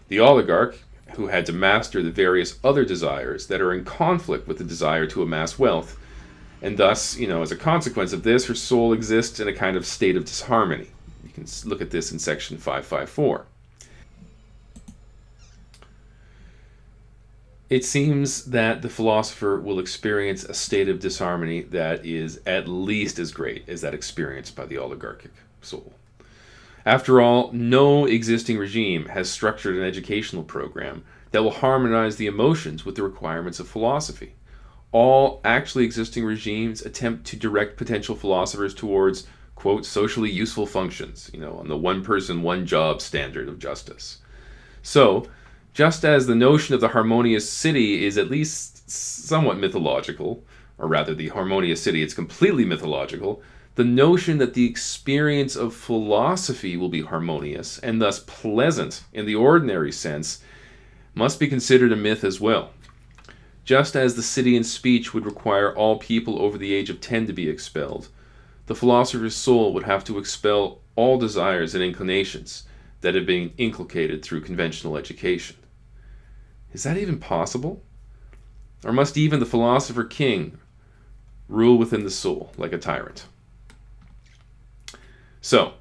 The oligarch, who had to master the various other desires that are in conflict with the desire to amass wealth, and thus, as a consequence of this, her soul exists in a kind of state of disharmony. You can look at this in section 554. It seems that the philosopher will experience a state of disharmony that is at least as great as that experienced by the oligarchic soul. After all, no existing regime has structured an educational program that will harmonize the emotions with the requirements of philosophy. All actually existing regimes attempt to direct potential philosophers towards, quote, socially useful functions, on the one person, one job standard of justice. So, just as the notion of the harmonious city is at least somewhat mythological, or rather the harmonious city is completely mythological, the notion that the experience of philosophy will be harmonious and thus pleasant in the ordinary sense must be considered a myth as well. Just as the city in speech would require all people over the age of 10 to be expelled, the philosopher's soul would have to expel all desires and inclinations that have been inculcated through conventional education. Is that even possible? Or must even the philosopher king rule within the soul like a tyrant? So,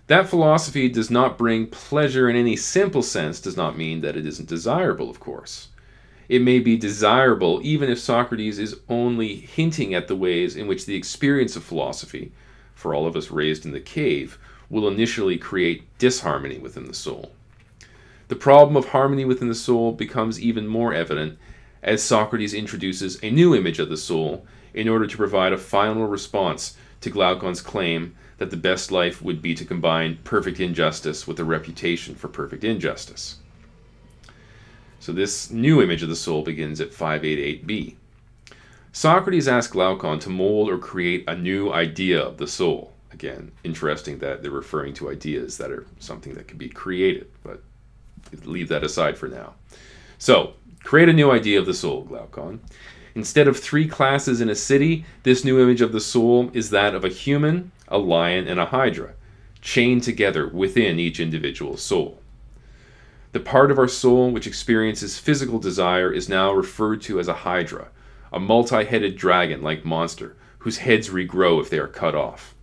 that philosophy does not bring pleasure in any simple sense does not mean that it isn't desirable, of course. It may be desirable even if Socrates is only hinting at the ways in which the experience of philosophy, for all of us raised in the cave, will initially create disharmony within the soul. The problem of harmony within the soul becomes even more evident as Socrates introduces a new image of the soul in order to provide a final response to Glaucon's claim that the best life would be to combine perfect injustice with a reputation for perfect injustice. So this new image of the soul begins at 588b. Socrates asks Glaucon to mold or create a new idea of the soul. Again, interesting that they're referring to ideas that are something that can be created, but leave that aside for now. So, create a new idea of the soul, Glaucon. Instead of 3 classes in a city, this new image of the soul is that of a human, a lion, and a hydra, chained together within each individual soul. The part of our soul which experiences physical desire is now referred to as a hydra, a multi-headed dragon-like monster whose heads regrow if they are cut off.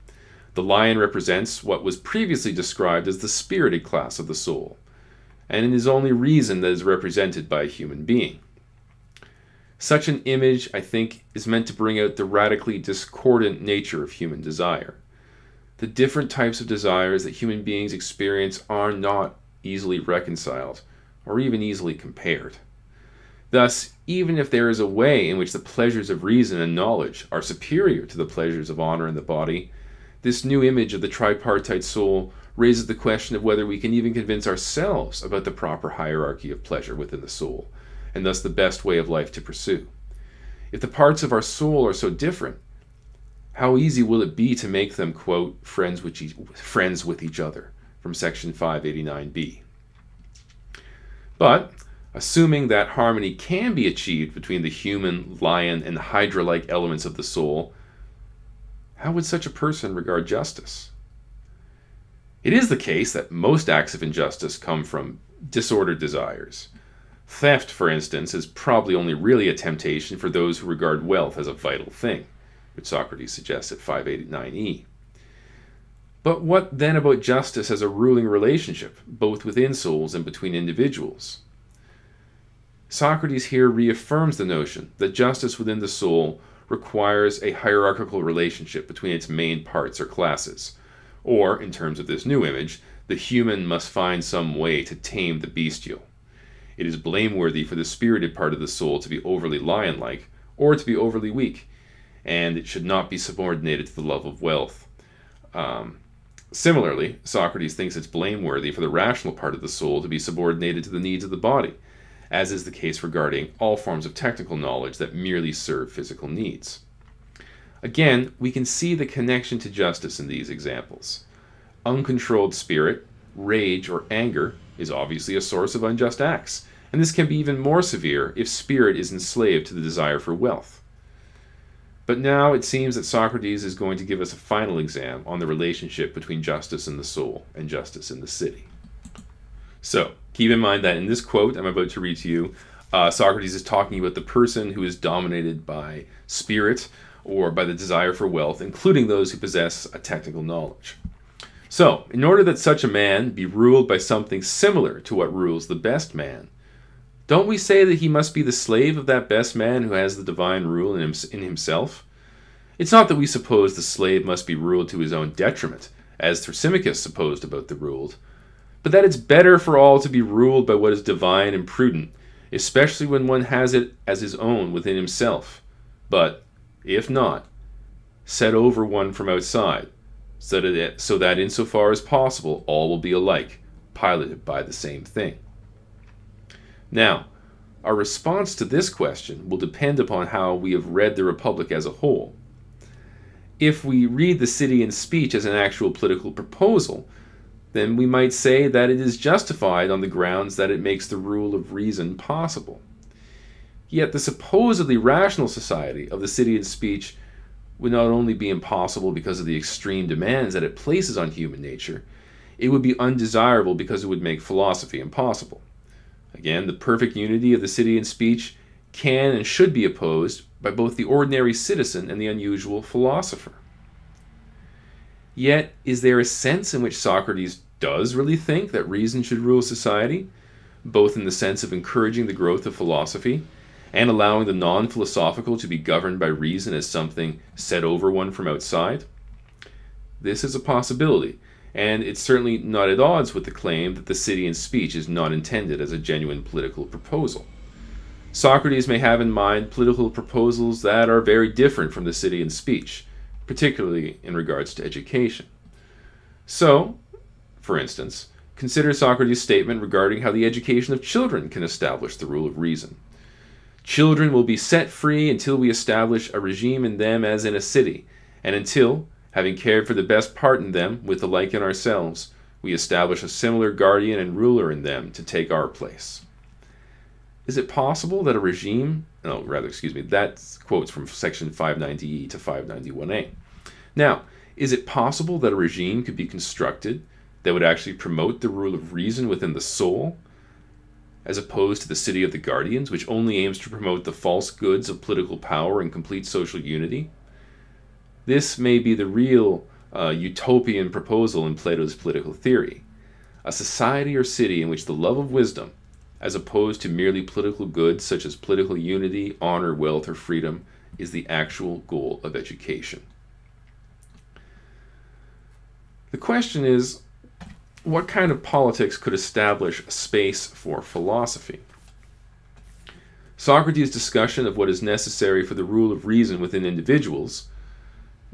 The lion represents what was previously described as the spirited class of the soul, and it is only reason that is represented by a human being. Such an image, I think, is meant to bring out the radically discordant nature of human desire. The different types of desires that human beings experience are not easily reconciled, or even easily compared. Thus, even if there is a way in which the pleasures of reason and knowledge are superior to the pleasures of honor in the body, this new image of the tripartite soul raises the question of whether we can even convince ourselves about the proper hierarchy of pleasure within the soul, and thus the best way of life to pursue. If the parts of our soul are so different, how easy will it be to make them, quote, friends with each other, from section 589b. But, assuming that harmony can be achieved between the human, lion, and hydra-like elements of the soul, how would such a person regard justice? It is the case that most acts of injustice come from disordered desires. Theft, for instance, is probably only really a temptation for those who regard wealth as a vital thing, which Socrates suggests at 589e. But what then about justice as a ruling relationship, both within souls and between individuals? Socrates here reaffirms the notion that justice within the soul requires a hierarchical relationship between its main parts or classes, or, in terms of this new image, the human must find some way to tame the bestial. It is blameworthy for the spirited part of the soul to be overly lion-like, or to be overly weak. and it should not be subordinated to the love of wealth. Similarly, Socrates thinks it's blameworthy for the rational part of the soul to be subordinated to the needs of the body, as is the case regarding all forms of technical knowledge that merely serve physical needs. Again, we can see the connection to justice in these examples. Uncontrolled spirit, rage, or anger is obviously a source of unjust acts, and this can be even more severe if spirit is enslaved to the desire for wealth. But now it seems that Socrates is going to give us a final exam on the relationship between justice in the soul and justice in the city. So, keep in mind that in this quote I'm about to read to you, Socrates is talking about the person who is dominated by spirit or by the desire for wealth, including those who possess a technical knowledge. So, in order that such a man be ruled by something similar to what rules the best man, don't we say that he must be the slave of that best man who has the divine rule in himself? It's not that we suppose the slave must be ruled to his own detriment, as Thrasymachus supposed about the ruled, but that it's better for all to be ruled by what is divine and prudent, especially when one has it as his own within himself, but, if not, set over one from outside, so that insofar as possible all will be alike, piloted by the same thing. Now, our response to this question will depend upon how we have read the Republic as a whole. If we read the City and Speech as an actual political proposal, then we might say that it is justified on the grounds that it makes the rule of reason possible. Yet the supposedly rational society of the City and Speech would not only be impossible because of the extreme demands that it places on human nature, it would be undesirable because it would make philosophy impossible. Again, the perfect unity of the City and Speech can and should be opposed by both the ordinary citizen and the unusual philosopher. Yet, is there a sense in which Socrates does really think that reason should rule society, both in the sense of encouraging the growth of philosophy and allowing the non-philosophical to be governed by reason as something set over one from outside? This is a possibility, and it's certainly not at odds with the claim that the City and Speech is not intended as a genuine political proposal. Socrates may have in mind political proposals that are very different from the City and Speech, particularly in regards to education. So, for instance, consider Socrates' statement regarding how the education of children can establish the rule of reason. Children will be set free until we establish a regime in them as in a city, and until, having cared for the best part in them, with the like in ourselves, we establish a similar guardian and ruler in them to take our place. Is it possible that a regime... that quotes from section 590e to 591a. Now, is it possible that a regime could be constructed that would actually promote the rule of reason within the soul, as opposed to the city of the guardians, which only aims to promote the false goods of political power and complete social unity? This may be the real utopian proposal in Plato's political theory, a society or city in which the love of wisdom, as opposed to merely political goods such as political unity, honor, wealth, or freedom, is the actual goal of education. The question is, what kind of politics could establish a space for philosophy? Socrates' discussion of what is necessary for the rule of reason within individuals,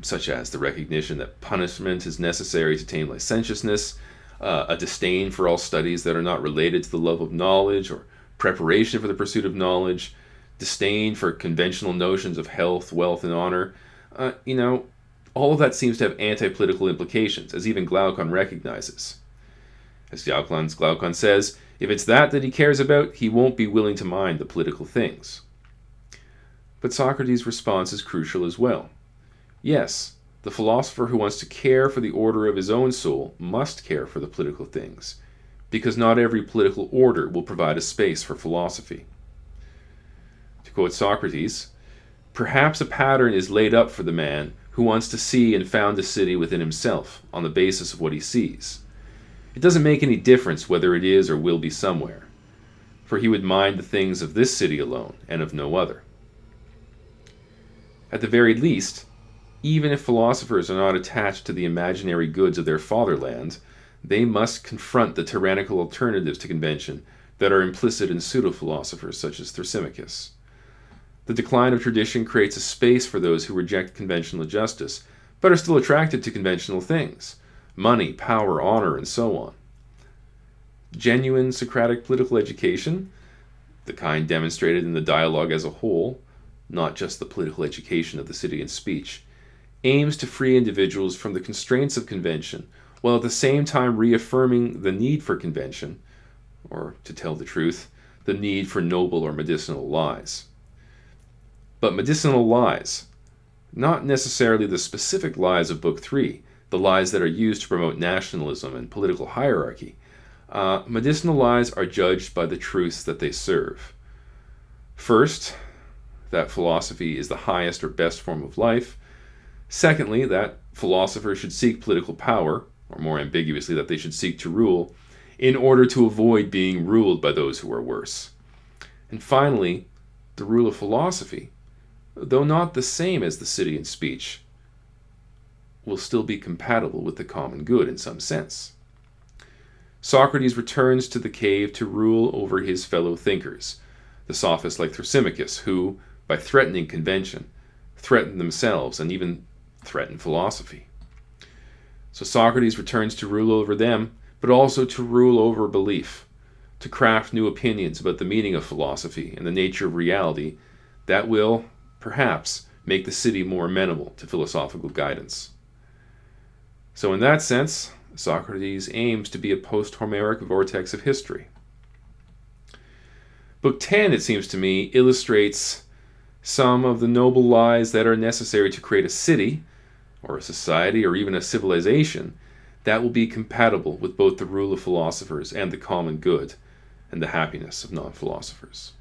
such as the recognition that punishment is necessary to tame licentiousness, a disdain for all studies that are not related to the love of knowledge or preparation for the pursuit of knowledge, disdain for conventional notions of health, wealth, and honor, all of that seems to have anti-political implications, as even Glaucon recognizes. As Glaucon says, if it's that he cares about, he won't be willing to mind the political things. But Socrates' response is crucial as well. Yes, the philosopher who wants to care for the order of his own soul must care for the political things, because not every political order will provide a space for philosophy. To quote Socrates, perhaps a pattern is laid up for the man who wants to see and found a city within himself on the basis of what he sees. It doesn't make any difference whether it is or will be somewhere, for he would mind the things of this city alone and of no other. At the very least, even if philosophers are not attached to the imaginary goods of their fatherland, they must confront the tyrannical alternatives to convention that are implicit in pseudo-philosophers such as Thrasymachus. The decline of tradition creates a space for those who reject conventional justice, but are still attracted to conventional things: money, power, honor, and so on. Genuine Socratic political education, the kind demonstrated in the dialogue as a whole, not just the political education of the city and speech, aims to free individuals from the constraints of convention, while at the same time reaffirming the need for convention, or, to tell the truth, the need for noble or medicinal lies. But medicinal lies, not necessarily the specific lies of Book 3, the lies that are used to promote nationalism and political hierarchy. Medicinal lies are judged by the truths that they serve. First, that philosophy is the highest or best form of life. Secondly, that philosophers should seek political power, or more ambiguously, that they should seek to rule, in order to avoid being ruled by those who are worse. And finally, the rule of philosophy, though not the same as the city and speech, will still be compatible with the common good in some sense. Socrates returns to the cave to rule over his fellow thinkers, the sophists like Thrasymachus, who, by threatening convention, threaten themselves and even threaten philosophy. So Socrates returns to rule over them, but also to rule over belief, to craft new opinions about the meaning of philosophy and the nature of reality that will, perhaps, make the city more amenable to philosophical guidance. So in that sense, Socrates aims to be a post-Homeric vortex of history. Book 10, it seems to me, illustrates some of the noble lies that are necessary to create a city, or a society, or even a civilization that will be compatible with both the rule of philosophers and the common good and the happiness of non-philosophers.